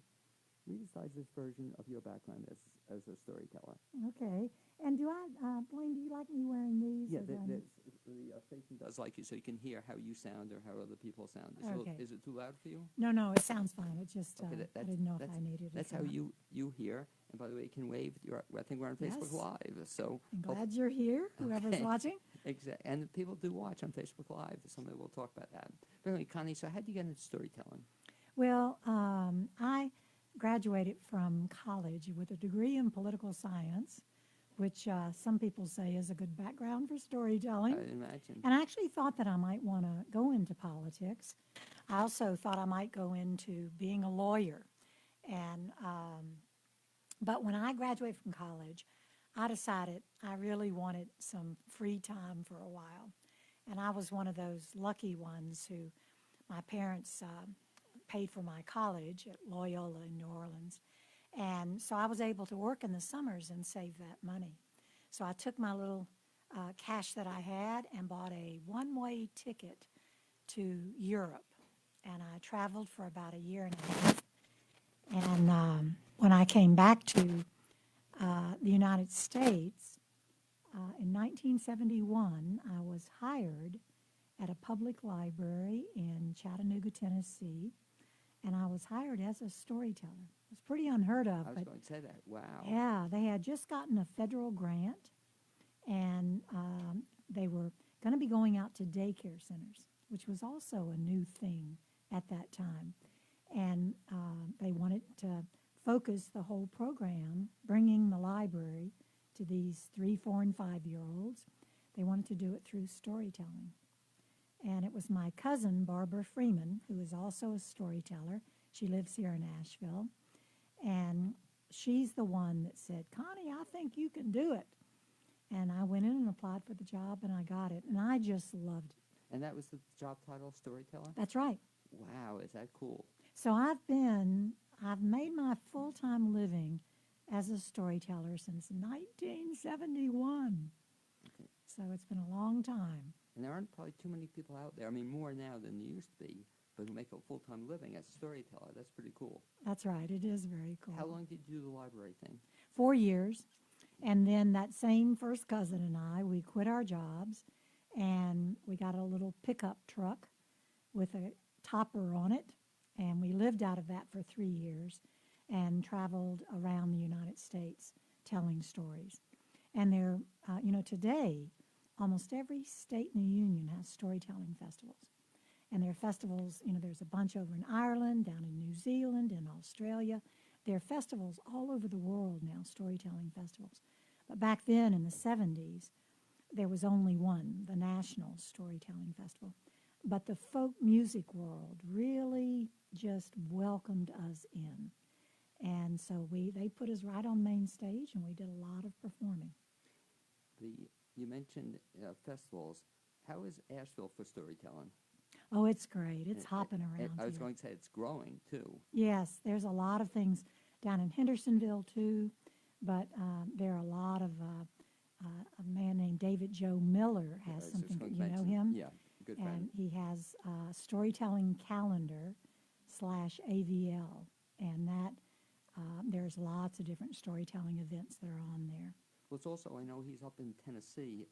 [SPEAKER 5] read this version of your background as a storyteller.
[SPEAKER 3] Okay. And Blaine, do you like me wearing these?
[SPEAKER 5] Yeah,
[SPEAKER 3] or
[SPEAKER 5] the
[SPEAKER 3] do I need-
[SPEAKER 5] station does like you, so you can hear how you sound or how other people sound.
[SPEAKER 3] Okay.
[SPEAKER 5] Is it too loud for you?
[SPEAKER 3] No, it sounds fine. It just,
[SPEAKER 5] Okay,
[SPEAKER 3] I didn't know if I needed it.
[SPEAKER 5] That's
[SPEAKER 3] or
[SPEAKER 5] how
[SPEAKER 3] not.
[SPEAKER 5] you hear. And by the way, you can wave. I think we're on Facebook
[SPEAKER 3] Yes.
[SPEAKER 5] Live, so
[SPEAKER 3] I'm glad you're here, whoever's
[SPEAKER 5] Okay.
[SPEAKER 3] watching.
[SPEAKER 5] Exactly. And people do watch on Facebook Live. Somebody will talk about that. But anyway, Connie, so how did you get into storytelling?
[SPEAKER 3] Well, I graduated from college with a degree in political science, which some people say is a good background for storytelling.
[SPEAKER 5] I imagine.
[SPEAKER 3] And I actually thought that I might want to go into politics. I also thought I might go into being a lawyer. And but when I graduated from college, I decided I really wanted some free time for a while. And I was one of those lucky ones who my parents paid for my college at Loyola in New Orleans. And so I was able to work in the summers and save that money. So I took my little cash that I had and bought a one-way ticket to Europe. And I traveled for about a year and a half. And when I came back to the United States, in 1971, I was hired at a public library in Chattanooga, Tennessee, and I was hired as a storyteller. It was pretty unheard of.
[SPEAKER 5] I was
[SPEAKER 3] but
[SPEAKER 5] going to say that. Wow.
[SPEAKER 3] yeah, they had just gotten a federal grant, and they were going to be going out to daycare centers, which was also a new thing at that time. And they wanted to focus the whole program, bringing the library to these 3, 4, and 5-year-olds. They wanted to do it through storytelling. And it was my cousin, Barbara Freeman, who is also a storyteller. She lives here in Asheville. And she's the one that said, Connie, I think you can do it. And I went in and applied for the job, and I got it. And I just loved it.
[SPEAKER 5] And that was the job title, storyteller?
[SPEAKER 3] That's right.
[SPEAKER 5] Wow, is that cool?
[SPEAKER 3] So I've made my full-time living as a storyteller since 1971.
[SPEAKER 5] Okay.
[SPEAKER 3] So it's been a long time.
[SPEAKER 5] And there aren't probably too many people out there, I mean, more now than there used to be, but who make a full-time living as a storyteller. That's pretty cool.
[SPEAKER 3] That's right. It is very cool.
[SPEAKER 5] How long did you do the library thing?
[SPEAKER 3] 4 years. And then that same first cousin and I, we quit our jobs, and we got a little pickup truck with a topper on it, and we lived out of that for 3 years and traveled around the United States telling stories. And there, today, almost every state in the union has storytelling festivals. And there are festivals, there's a bunch over in Ireland, down in New Zealand, in Australia. There are festivals all over the world now, storytelling festivals. But back then in the 70s, there was only one, the National Storytelling Festival. But the folk music world really just welcomed us in. And so they put us right on main stage, and we did a lot of performing.
[SPEAKER 5] You mentioned festivals. How is Asheville for storytelling?
[SPEAKER 3] Oh, it's great. It's hopping around
[SPEAKER 5] I was
[SPEAKER 3] here.
[SPEAKER 5] going to say it's growing, too.
[SPEAKER 3] Yes, there's a lot of things down in Hendersonville, too. But there are a lot of, a man named David Joe Miller
[SPEAKER 5] I
[SPEAKER 3] has
[SPEAKER 5] was
[SPEAKER 3] something,
[SPEAKER 5] just going to
[SPEAKER 3] you know
[SPEAKER 5] mention-
[SPEAKER 3] him?
[SPEAKER 5] Yeah, good
[SPEAKER 3] And
[SPEAKER 5] friend.
[SPEAKER 3] he has a storytelling calendar /AVL. And that, there's lots of different storytelling events that are on there.
[SPEAKER 5] Well, it's also, I know he's up in Tennessee.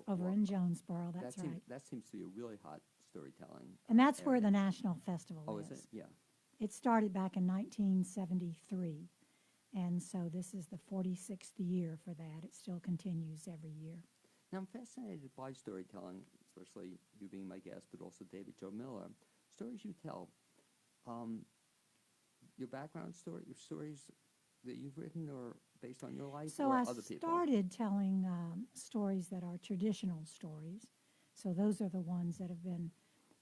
[SPEAKER 3] Over in Jonesboro, that's right.
[SPEAKER 5] That seems to be a really hot storytelling.
[SPEAKER 3] And that's where
[SPEAKER 5] area.
[SPEAKER 3] the National Festival
[SPEAKER 5] Oh,
[SPEAKER 3] is.
[SPEAKER 5] is it? Yeah.
[SPEAKER 3] It started back in 1973. And so this is the 46th year for that. It still continues every year.
[SPEAKER 5] Now, I'm fascinated by storytelling, especially you being my guest, but also David Joe Miller. Stories you tell, your background story, your stories that you've written or based on your life
[SPEAKER 3] So
[SPEAKER 5] or
[SPEAKER 3] I
[SPEAKER 5] other people?
[SPEAKER 3] started telling stories that are traditional stories. So those are the ones that have been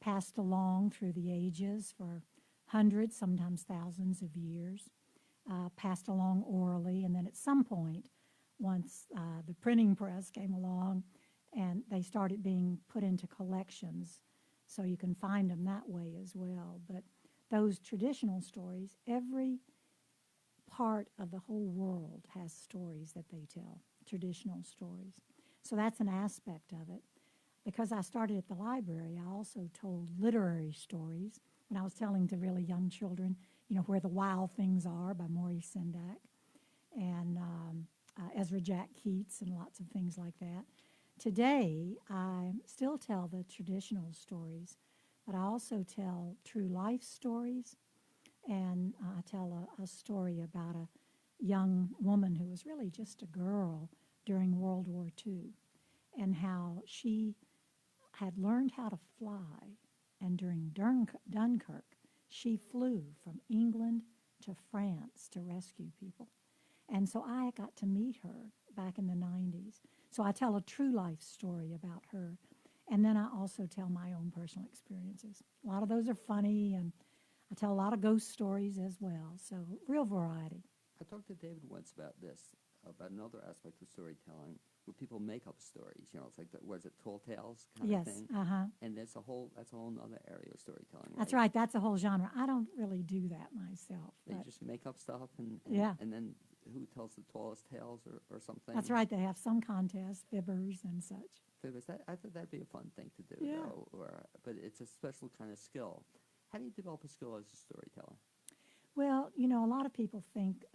[SPEAKER 3] passed along through the ages for hundreds, sometimes thousands of years, passed along orally. And then at some point, once the printing press came along, and they started being put into collections, so you can find them that way as well. But those traditional stories, every part of the whole world has stories that they tell, traditional stories. So that's an aspect of it. Because I started at the library, I also told literary stories when I was telling to really young children, Where the Wild Things Are by Maurice Sendak, and Ezra Jack Keats, and lots of things like that. Today, I still tell the traditional stories, but I also tell true life stories, and I tell a story about a young woman who was really just a girl during World War II, and how she had learned how to fly, and during Dunkirk, she flew from England to France to rescue people. And so I got to meet her back in the 90s. So I tell a true life story about her. And then I also tell my own personal experiences. A lot of those are funny, and I tell a lot of ghost stories as well. So real variety.
[SPEAKER 5] I talked to David once about this. about another aspect of storytelling where people make up stories. You know, it's like what is it, tall tales kind of
[SPEAKER 3] Yes,
[SPEAKER 5] thing. And that's a whole other area of storytelling.
[SPEAKER 3] that's right. That's a whole genre. I don't really do that myself.
[SPEAKER 5] They
[SPEAKER 3] But
[SPEAKER 5] just make up stuff and
[SPEAKER 3] Yeah.
[SPEAKER 5] and then who tells the tallest tales or something.
[SPEAKER 3] that's right. They have some contests, fibbers and such.
[SPEAKER 5] I thought that'd be a fun thing to do,
[SPEAKER 3] Yeah.
[SPEAKER 5] though. But it's a special kind of skill. How do you develop a skill as a storyteller?
[SPEAKER 3] Well, you know, a lot of people think,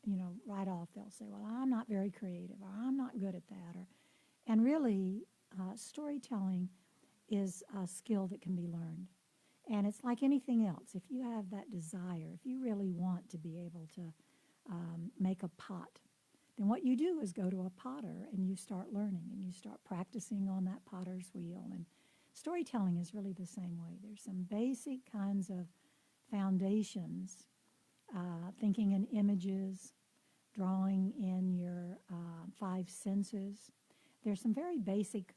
[SPEAKER 3] you know, right off they'll say, well, I'm not very creative, or I'm not good at that. And really, storytelling is a skill that can be learned. And it's like anything else. If you have that desire, if you really want to be able to make a pot, then what you do is go to a potter and you start learning and you start practicing on that potter's wheel. And storytelling is really the same way. There's some basic kinds of foundations, thinking in images, drawing in your five senses. There's some very basic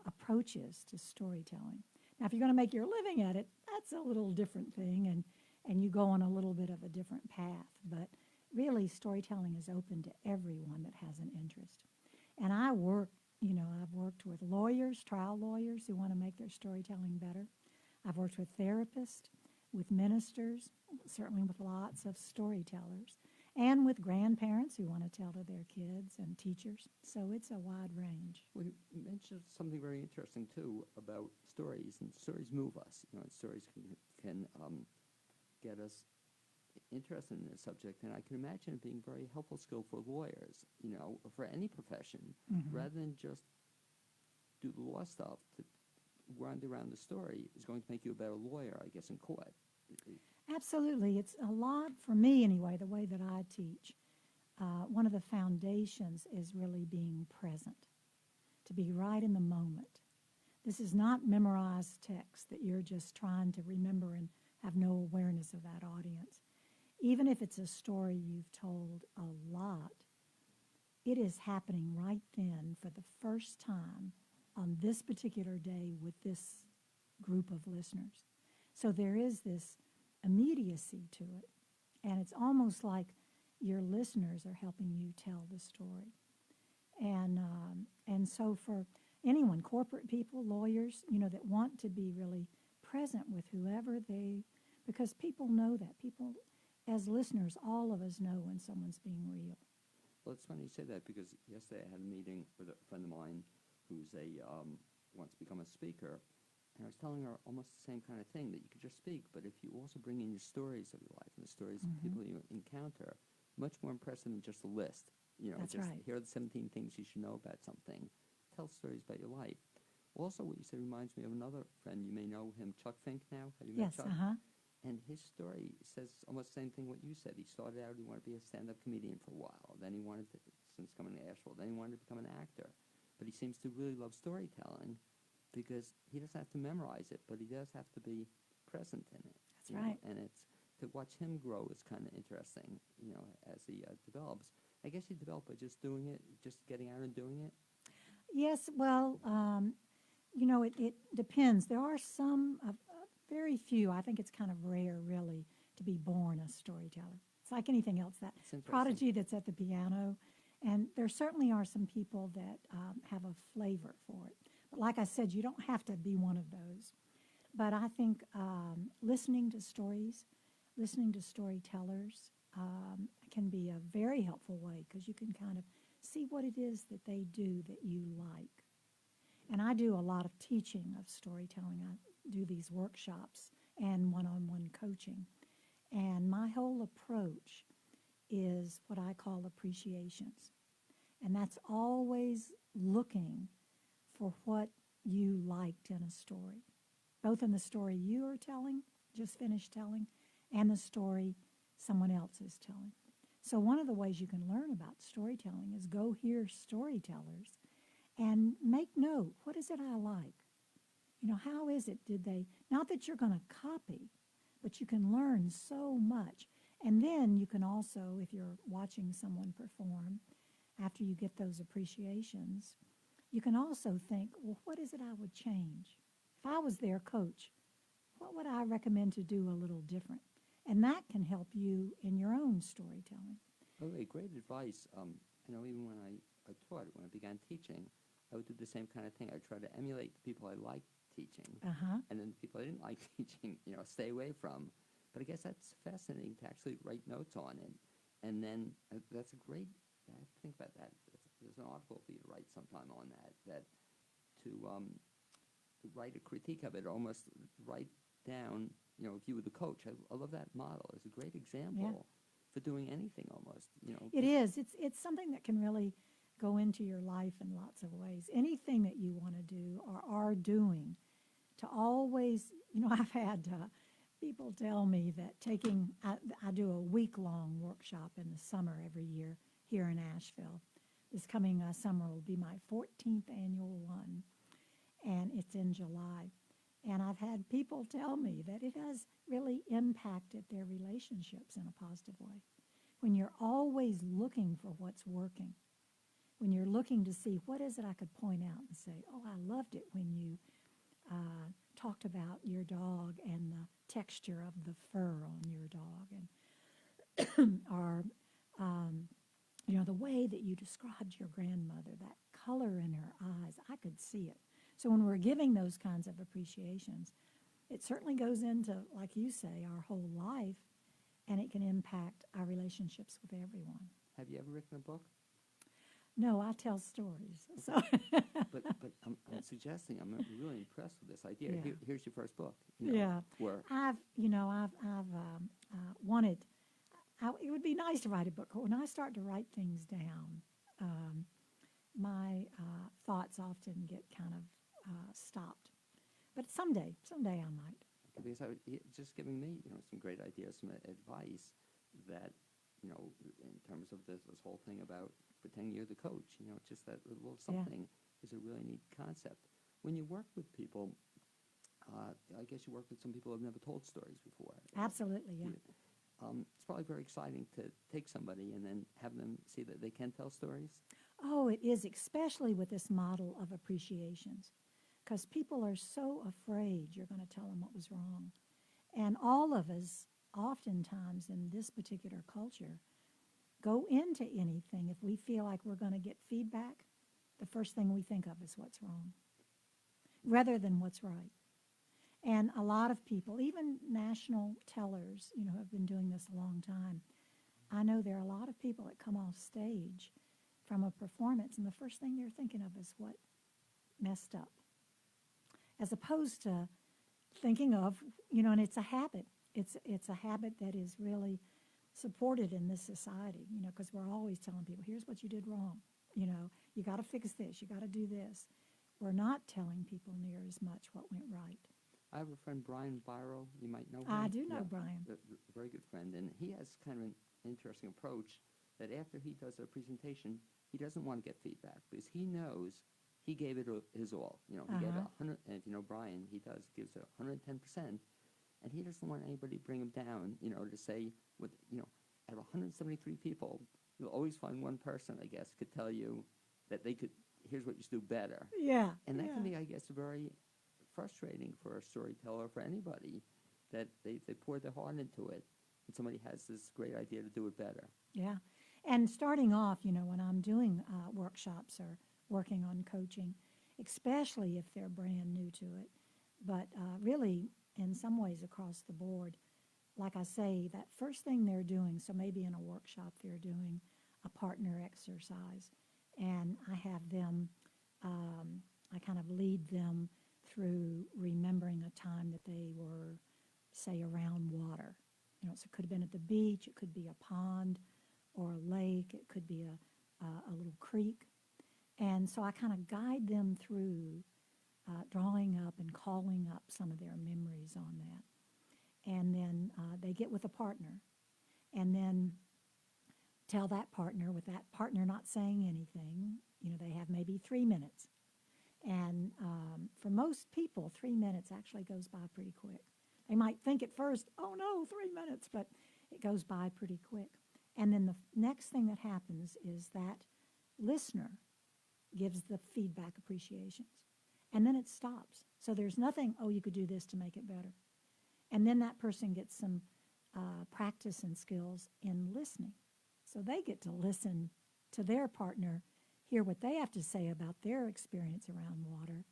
[SPEAKER 3] approaches to storytelling. Now, if you're going to make your living at it, that's a little different thing, and you go on a little bit of a different path. But really, storytelling is open to everyone that has an interest. And I've worked with lawyers, trial lawyers who want to make their storytelling better. I've worked with therapists, with ministers, certainly with lots of storytellers, and with grandparents who want to tell to their kids and teachers. So it's a wide range.
[SPEAKER 5] We mentioned something very interesting too about stories, and stories move us. You know, and stories can get us interested in a subject, and I can imagine it being a very helpful skill for lawyers. You know, or for any profession, rather than just do the law stuff. To wind around the story is going to make you a better lawyer, I guess, in court.
[SPEAKER 3] Absolutely. It's a lot, for me anyway, the way that I teach. One of the foundations is really being present, to be right in the moment. This is not memorized text that you're just trying to remember and have no awareness of that audience. Even if it's a story you've told a lot, it is happening right then for the first time on this particular day with this group of listeners. So there is this immediacy to it, and it's almost like your listeners are helping you tell the story. And so for anyone, corporate people, lawyers, you know, that want to be really present with whoever because people know that. People, as listeners, all of us know when someone's being real.
[SPEAKER 5] Well, it's funny you say that because yesterday I had a meeting with a friend of mine who's wants to become a speaker, and I was telling her almost the same kind of thing, that you could just speak, but if you also bring in your stories of your life and the stories of people you encounter, much more impressive than just a list. You know,
[SPEAKER 3] That's
[SPEAKER 5] just
[SPEAKER 3] right.
[SPEAKER 5] here are the 17 things you should know about something. Tell stories about your life. Also, what you said reminds me of another friend. You may know him, Chuck Fink now. Have you met
[SPEAKER 3] Yes,
[SPEAKER 5] Chuck? And his story says almost the same thing what you said. He started out, he wanted to be a stand-up comedian for a while. Then he wanted to, since coming to Asheville, then he wanted to become an actor. But he seems to really love storytelling because he doesn't have to memorize it, but he does have to be present in it.
[SPEAKER 3] That's right.
[SPEAKER 5] And it's to watch him grow is kind of interesting, you know, as he develops. I guess he developed by just doing it, just getting out and doing it.
[SPEAKER 3] Yes, well, you know, it depends. There are some, very few, I think it's kind of rare, really, to be born a storyteller. It's like anything else, that
[SPEAKER 5] It's interesting.
[SPEAKER 3] prodigy that's at the piano. And there certainly are some people that have a flavor for it. But like I said, you don't have to be one of those. But I think listening to stories, listening to storytellers can be a very helpful way, because you can kind of see what it is that they do that you like. And I do a lot of teaching of storytelling. I do these workshops and one-on-one coaching. And my whole approach is what I call appreciations. And that's always looking for what you liked in a story, both in the story you are telling, just finished telling, and the story someone else is telling. So one of the ways you can learn about storytelling is go hear storytellers and make note. What is it I like? You know, how is it did they, not that you're going to copy, but you can learn so much. And then you can also, if you're watching someone perform, after you get those appreciations, you can also think, well, what is it I would change? If I was their coach, what would I recommend to do a little different? And that can help you in your own storytelling.
[SPEAKER 5] By the way, great advice. I know even when I taught, when I began teaching, I would do the same kind of thing. I'd try to emulate the people I liked teaching, and then the people I didn't like teaching, stay away from. But I guess that's fascinating to actually write notes on it. And then that's a great, I have to think about that. There's an article for you to write sometime on that to write a critique of it, almost write down, if you were the coach. I love that model. It's a great example for doing anything almost,
[SPEAKER 3] It is. It's something that can really go into your life in lots of ways. Anything that you want to do or are doing, to always, I've had people tell me that I do a week-long workshop in the summer every year here in Asheville. This coming summer will be my 14th annual one, and it's in July. And I've had people tell me that it has really impacted their relationships in a positive way. When you're always looking for what's working, when you're looking to see what is it I could point out and say, oh, I loved it when you talked about your dog and the texture of the fur on your dog, and or the way that you described your grandmother, that color in her eyes, I could see it. So when we're giving those kinds of appreciations, it certainly goes into, like you say, our whole life, and it can impact our relationships with everyone.
[SPEAKER 5] Have you ever written a book?
[SPEAKER 3] No, I tell stories. So
[SPEAKER 5] But I'm suggesting, I'm really impressed with this idea.
[SPEAKER 3] Yeah.
[SPEAKER 5] Here's your first book. Where
[SPEAKER 3] I've wanted. It would be nice to write a book. When I start to write things down, my thoughts often get kind of stopped. But someday I might.
[SPEAKER 5] because it's just giving me, some great ideas, some advice that, in terms of this whole thing about pretending you're the coach, just that little something is a really neat concept. When you work with people, I guess you work with some people who have never told stories before.
[SPEAKER 3] Absolutely, yeah.
[SPEAKER 5] It's probably very exciting to take somebody and then have them see that they can tell stories.
[SPEAKER 3] Oh, it is, especially with this model of appreciations, because people are so afraid you're going to tell them what was wrong. And all of us, oftentimes in this particular culture, go into anything if we feel like we're going to get feedback, the first thing we think of is what's wrong, rather than what's right. And a lot of people, even national tellers, have been doing this a long time. I know there are a lot of people that come off stage from a performance, and the first thing they're thinking of is what messed up, as opposed to thinking of, and it's a habit. It's a habit that is really supported in this society, because we're always telling people, here's what you did wrong. You got to fix this. You got to do this. We're not telling people near as much what went right.
[SPEAKER 5] I have a friend, Brian Biro. You might know him.
[SPEAKER 3] I do know Brian.
[SPEAKER 5] A very good friend. And he has kind of an interesting approach that after he does a presentation, he doesn't want to get feedback because he knows he gave it his all. He gave it 100, and if you know Brian, gives it 110%. And he doesn't want anybody to bring him down, to say, out of 173 people, you'll always find one person, I guess, could tell you that here's what you should do better.
[SPEAKER 3] Yeah.
[SPEAKER 5] And that can be, I guess, very frustrating for a storyteller, for anybody, that they pour their heart into it, and somebody has this great idea to do it better.
[SPEAKER 3] Yeah. And starting off, when I'm doing workshops or working on coaching, especially if they're brand new to it, but really in some ways across the board, like I say, that first thing they're doing, so maybe in a workshop they're doing a partner exercise, and I have them, I kind of lead them through remembering a time that they were, say, around water. So it could have been at the beach, it could be a pond or a lake, it could be a little creek. And so I kind of guide them through drawing up and calling up some of their memories on that. And then they get with a partner and then tell that partner, with that partner not saying anything, they have maybe 3 minutes. And for most people, 3 minutes actually goes by pretty quick. They might think at first, oh no, 3 minutes, but it goes by pretty quick. And then the next thing that happens is that listener gives the feedback appreciations. And then it stops. So there's nothing, oh, you could do this to make it better. And then that person gets some practice and skills in listening. So they get to listen to their partner, hear what they have to say about their experience around water,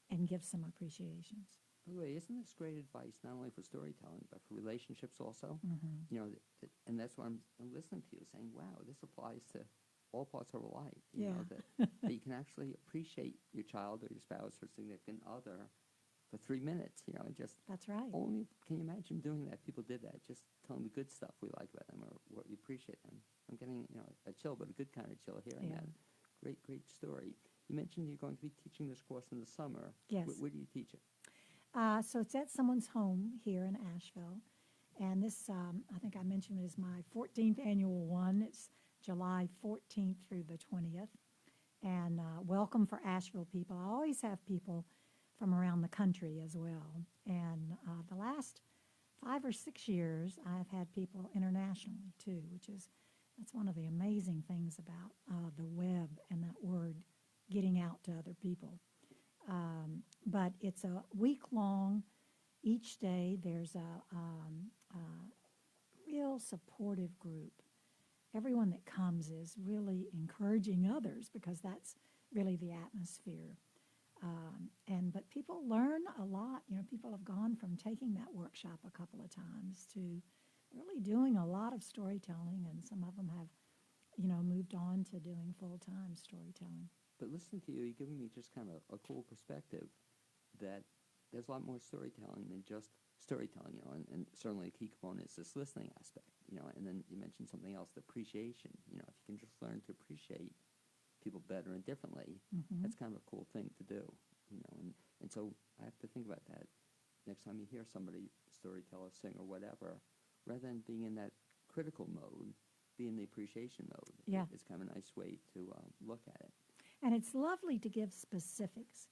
[SPEAKER 3] and give some appreciations.
[SPEAKER 5] By the way, isn't this great advice not only for storytelling but for relationships also?
[SPEAKER 3] Mm-hmm.
[SPEAKER 5] You know, and that's why I'm listening to you saying, "Wow, this applies to all parts of our life." You know,
[SPEAKER 3] Yeah.
[SPEAKER 5] that you can actually appreciate your child or your spouse or significant other for 3 minutes. You know, and just
[SPEAKER 3] That's right.
[SPEAKER 5] only can you imagine doing that? People did that, just telling the good stuff we like about them or what we appreciate them. I'm getting a chill, but a good kind of chill hearing
[SPEAKER 3] Yeah.
[SPEAKER 5] that. Great story. You mentioned you're going to be teaching this course in the summer.
[SPEAKER 3] Yes.
[SPEAKER 5] Where do you teach it?
[SPEAKER 3] So it's at someone's home here in Asheville. And this, I think I mentioned, is my 14th annual one. It's July 14th through the 20th. And welcome for Asheville people. I always have people from around the country as well. And the last 5 or 6 years, I've had people internationally too, that's one of the amazing things about the web and that word getting out to other people. But it's a week long. Each day there's a real supportive group. Everyone that comes is really encouraging others because that's really the atmosphere. But people learn a lot. You know, people have gone from taking that workshop a couple of times to really doing a lot of storytelling, and some of them have, moved on to doing full-time storytelling.
[SPEAKER 5] But listening to you, you're giving me just kind of a cool perspective that there's a lot more storytelling than just storytelling, and certainly a key component is this listening aspect, and then you mentioned something else, the appreciation. If you can just learn to appreciate people better and differently, that's kind of a cool thing to do, and so I have to think about that next time you hear somebody storytell or sing or whatever, rather than being in that critical mode, be in the appreciation mode.
[SPEAKER 3] Yeah.
[SPEAKER 5] It's kind of a nice way to look at it.
[SPEAKER 3] And it's lovely to give specifics.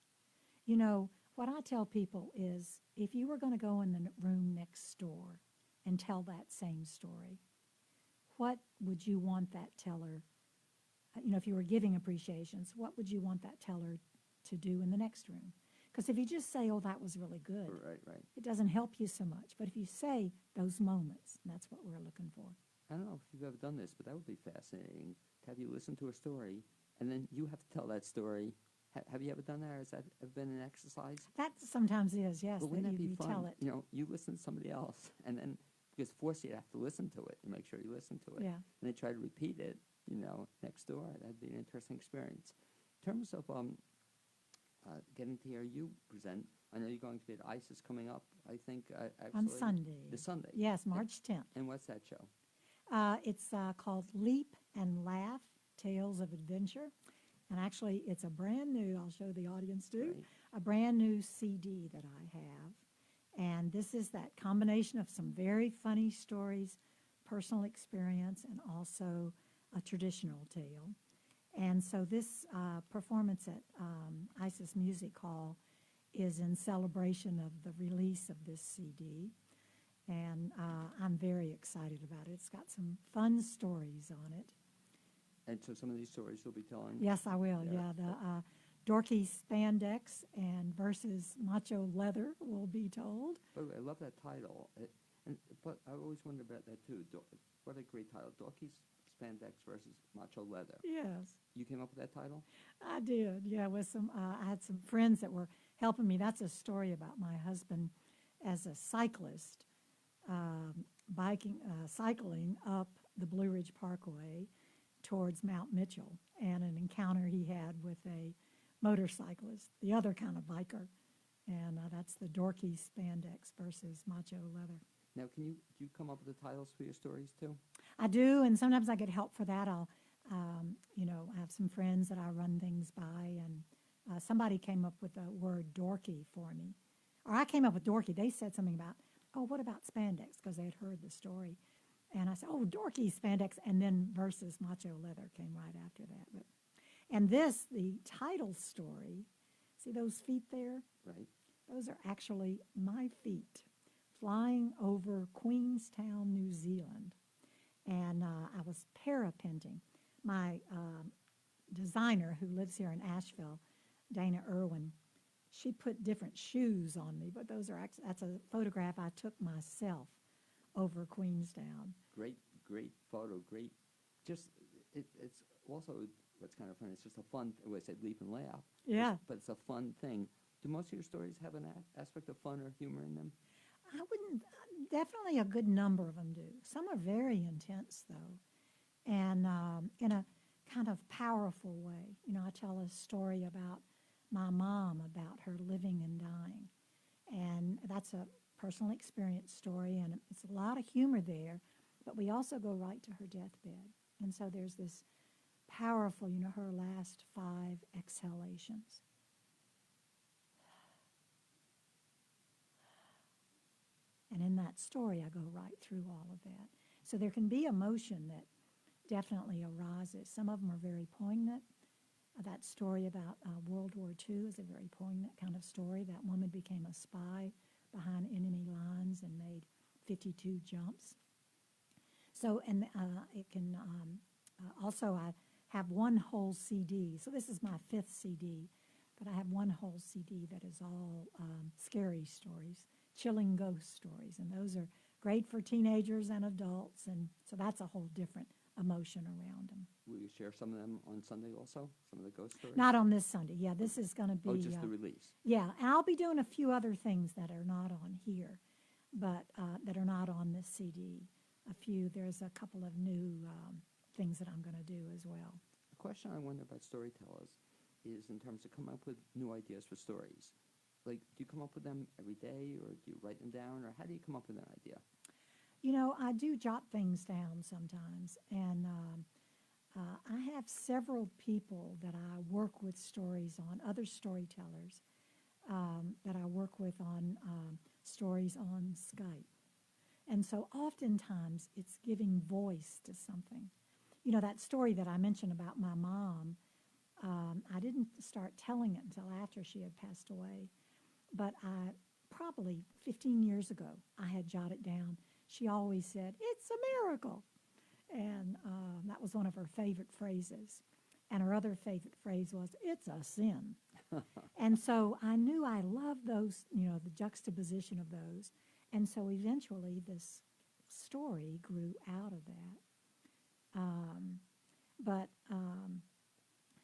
[SPEAKER 3] What I tell people is if you were going to go in the room next door and tell that same story, what would you want that teller, if you were giving appreciations, what would you want that teller to do in the next room? Because if you just say, oh, that was really good,
[SPEAKER 5] Right.
[SPEAKER 3] it doesn't help you so much. But if you say those moments, that's what we're looking for.
[SPEAKER 5] I don't know if you've ever done this, but that would be fascinating to have you listen to a story, and then you have to tell that story. Have you ever done that? Has that ever been an exercise?
[SPEAKER 3] That sometimes is, yes,
[SPEAKER 5] But
[SPEAKER 3] that
[SPEAKER 5] wouldn't that be
[SPEAKER 3] you
[SPEAKER 5] fun?
[SPEAKER 3] tell it.
[SPEAKER 5] You listen to somebody else, and then because force you to have to listen to it and make sure you listen to it.
[SPEAKER 3] Yeah.
[SPEAKER 5] And they try to repeat it, next door. That'd be an interesting experience. In terms of getting to hear you present, I know you're going to be at ISIS coming up, I think, actually.
[SPEAKER 3] On Sunday.
[SPEAKER 5] This Sunday.
[SPEAKER 3] Yes, March 10th.
[SPEAKER 5] And what's that show?
[SPEAKER 3] It's called Leap and Laugh, Tales of Adventure. And actually, it's a brand new, I'll show the audience too,
[SPEAKER 5] Right.
[SPEAKER 3] a brand new CD that I have. And this is that combination of some very funny stories, personal experience, and also a traditional tale. And so this performance at ISIS Music Hall is in celebration of the release of this CD. And I'm very excited about it. It's got some fun stories on it.
[SPEAKER 5] And so some of these stories you'll be telling?
[SPEAKER 3] Yes, I will.
[SPEAKER 5] Yeah.
[SPEAKER 3] Yeah, the dorky spandex and versus macho leather will be told.
[SPEAKER 5] By the way, I love that title. But I always wondered about that too. What a great title. Dorky's Spandex versus Macho Leather.
[SPEAKER 3] Yes,
[SPEAKER 5] You came up with that title?
[SPEAKER 3] I did. Yeah, with some. I had some friends that were helping me. That's a story about my husband as a cyclist, cycling up the Blue Ridge Parkway towards Mount Mitchell, and an encounter he had with a motorcyclist, the other kind of biker, and that's the dorky spandex versus macho leather.
[SPEAKER 5] Now, do you come up with the titles for your stories too?
[SPEAKER 3] I do, and sometimes I get help for that. I'll, I have some friends that I run things by, and somebody came up with the word dorky for me. Or I came up with dorky. They said something about, oh, what about spandex? Because they had heard the story. And I said, oh, dorky spandex, and then versus macho leather came right after that. And this, the title story, see those feet there?
[SPEAKER 5] Right.
[SPEAKER 3] Those are actually my feet flying over Queenstown, New Zealand. And I was parapenting. My designer, who lives here in Asheville, Dana Irwin, she put different shoes on me, but that's a photograph I took myself over Queenstown.
[SPEAKER 5] Great photo. Great. Just it's also what's kind of fun. It's just a fun. I would say leap and laugh.
[SPEAKER 3] Yeah.
[SPEAKER 5] But it's a fun thing. Do most of your stories have an aspect of fun or humor in them?
[SPEAKER 3] I wouldn't, definitely a good number of them do. Some are very intense, though, and in a kind of powerful way. You know, I tell a story about my mom, about her living and dying. And that's a personal experience story, and it's a lot of humor there, but we also go right to her deathbed. And so there's this powerful, you know, her last 5 exhalations. And in that story, I go right through all of that. So there can be emotion that definitely arises. Some of them are very poignant. That story about World War II is a very poignant kind of story. That woman became a spy behind enemy lines and made 52 jumps. So, and it can also, I have one whole CD. So this is my 5th CD, but I have one whole CD that is all scary stories, chilling ghost stories, and those are great for teenagers and adults, and so that's a whole different emotion around them.
[SPEAKER 5] Will you share some of them on Sunday also? Some of the ghost stories?
[SPEAKER 3] Not on this Sunday. Yeah, this is going to be.
[SPEAKER 5] Oh, just the release.
[SPEAKER 3] Yeah, and I'll be doing a few other things that are not on here, but that are not on this CD. There's a couple of new things that I'm going to do as well.
[SPEAKER 5] A question I wonder about storytellers is in terms of coming up with new ideas for stories. Like, do you come up with them every day, or do you write them down, or how do you come up with an idea?
[SPEAKER 3] You know, I do jot things down sometimes, and I have several people that I work with stories on, other storytellers that I work with on stories on Skype. And so oftentimes it's giving voice to something. You know, that story that I mentioned about my mom, I didn't start telling it until after she had passed away. But probably 15 years ago, I had jotted down. She always said, "It's a miracle." And that was one of her favorite phrases. And her other favorite phrase was, "It's a sin." And so I knew I loved those, you know, the juxtaposition of those. And so eventually this story grew out of that.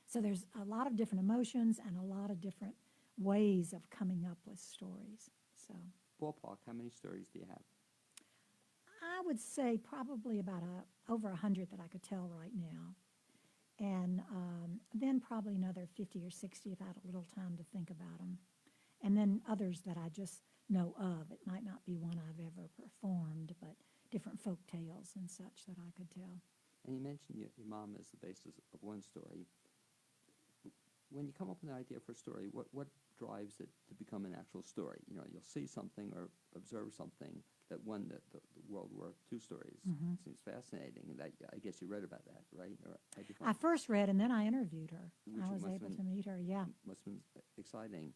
[SPEAKER 3] So there's a lot of different emotions and a lot of different ways of coming up with stories. So
[SPEAKER 5] Ballpark, how many stories do you have?
[SPEAKER 3] I would say probably about over 100 that I could tell right now. And then probably another 50 or 60 if I had a little time to think about them. And then others that I just know of. It might not be one I've ever performed, but different folk tales and such that I could tell.
[SPEAKER 5] And you mentioned your mom as the basis of one story. When you come up with an idea for a story, what drives it to become an actual story? You know, you'll see something or observe something that won the World War II stories. Seems fascinating. That I guess you read about that, right? Or how'd you find
[SPEAKER 3] I first read and then I interviewed her.
[SPEAKER 5] Which
[SPEAKER 3] I was
[SPEAKER 5] must have
[SPEAKER 3] able to
[SPEAKER 5] been-
[SPEAKER 3] meet her, yeah.
[SPEAKER 5] Must have been exciting.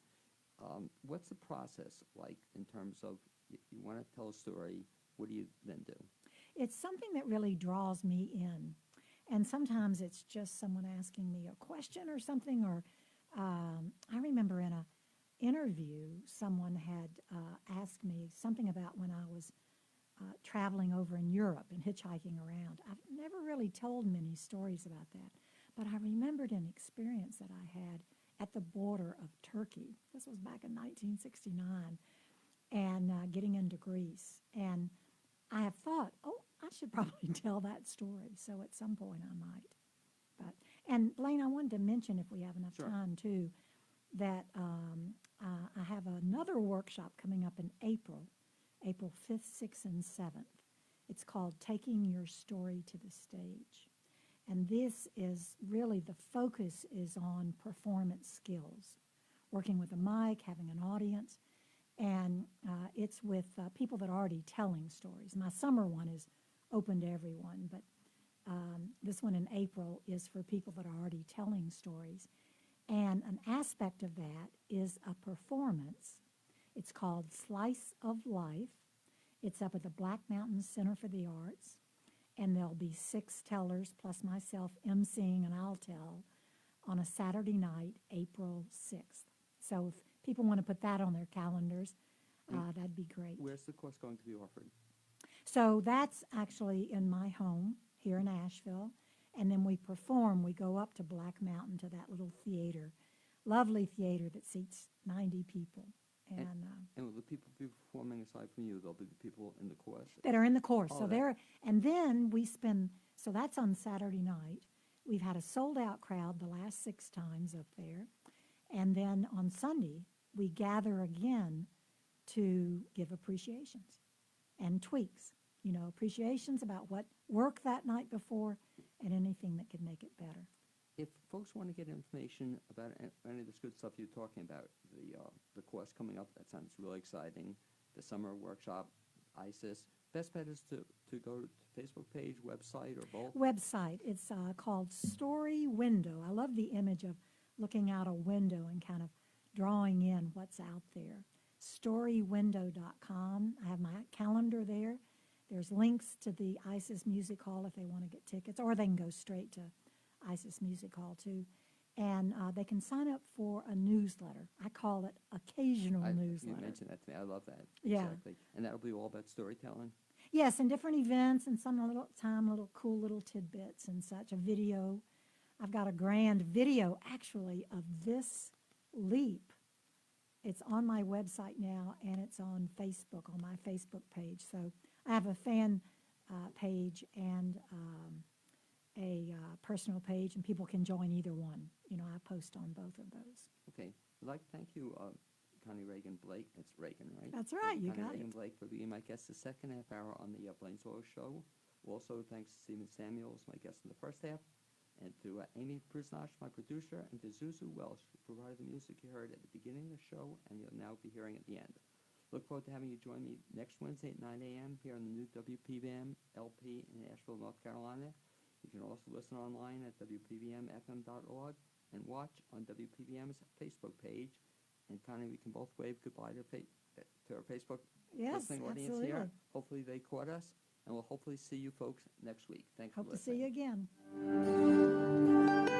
[SPEAKER 5] What's the process like in terms of you want to tell a story? What do you then do?
[SPEAKER 3] It's something that really draws me in. And sometimes it's just someone asking me a question or something, or I remember in an interview, someone had asked me something about when I was traveling over in Europe and hitchhiking around. I've never really told many stories about that, but I remembered an experience that I had at the border of Turkey. This was back in 1969, and getting into Greece. And I have thought, oh, I should probably tell that story. So at some point I might. And Blaine, I wanted to mention, if we have enough
[SPEAKER 5] Sure.
[SPEAKER 3] time too, that I have another workshop coming up in April 5th, 6th, and 7th. It's called Taking Your Story to the Stage. And this is really, the focus is on performance skills, working with a mic, having an audience, and it's with people that are already telling stories. My summer one is open to everyone, but this one in April is for people that are already telling stories. And an aspect of that is a performance. It's called Slice of Life. It's up at the Black Mountain Center for the Arts. And there'll be 6 tellers plus myself emceeing, and I'll tell on a Saturday night, April 6th. So if people want to put that on their calendars, that'd be great.
[SPEAKER 5] Where's the course going to be offered?
[SPEAKER 3] So that's actually in my home here in Asheville, And then we perform. We go up to Black Mountain to that little theater, lovely theater that seats 90 people.
[SPEAKER 5] And will the people be performing aside from you? There'll be the people in the chorus.
[SPEAKER 3] That are in the course.
[SPEAKER 5] Oh,
[SPEAKER 3] So
[SPEAKER 5] that-
[SPEAKER 3] and then we spend, so that's on Saturday night. We've had a sold-out crowd the last 6 times up there. And then on Sunday, we gather again to give appreciations and tweaks. You know, appreciations about what worked that night before and anything that could make it better.
[SPEAKER 5] If folks want to get information about any of this good stuff you're talking about, the course coming up, that sounds really exciting, the summer workshop, ISIS, best bet is to go to Facebook page, website, or both?
[SPEAKER 3] Website, it's called Story Window. I love the image of looking out a window and kind of drawing in what's out there. Storywindow.com. I have my calendar there. There's links to the ISIS Music Hall if they want to get tickets, or they can go straight to ISIS Music Hall too. And they can sign up for a newsletter. I call it occasional
[SPEAKER 5] You
[SPEAKER 3] newsletter.
[SPEAKER 5] mentioned that to me. I love that.
[SPEAKER 3] Yeah.
[SPEAKER 5] Exactly. And that'll be all about storytelling?
[SPEAKER 3] Yes, and different events and some little cool little tidbits and such. A video. I've got a grand video actually of this leap. It's on my website now, and it's on Facebook, on my Facebook page. So I have a fan page and a personal page, and people can join either one. You know, I post on both of those.
[SPEAKER 5] Okay. I'd like to thank you, Connie Regan-Blake. It's Regan, right?
[SPEAKER 3] That's right, you
[SPEAKER 5] Connie
[SPEAKER 3] got it.
[SPEAKER 5] Regan-Blake for being my guest the second half hour on the BLAINESWORLD show. Also, thanks to Stephen Samuels, my guest in the first half, and to Amy Prisnash, my producer, and to Zuzu Welsh, who provided the music you heard at the beginning of the show, and you'll now be hearing at the end. Look forward to having you join me next Wednesday at 9 a.m. here on the new WPVM LP in Asheville, North Carolina. You can also listen online at WPVMFM.org and watch on WPVM's Facebook page. And Connie, we can both wave goodbye to our Facebook
[SPEAKER 3] Yes,
[SPEAKER 5] listening audience
[SPEAKER 3] absolutely.
[SPEAKER 5] here. Hopefully they caught us, and we'll hopefully see you folks next week. Thanks
[SPEAKER 3] Hope
[SPEAKER 5] for
[SPEAKER 3] to see
[SPEAKER 5] listening.
[SPEAKER 3] you again.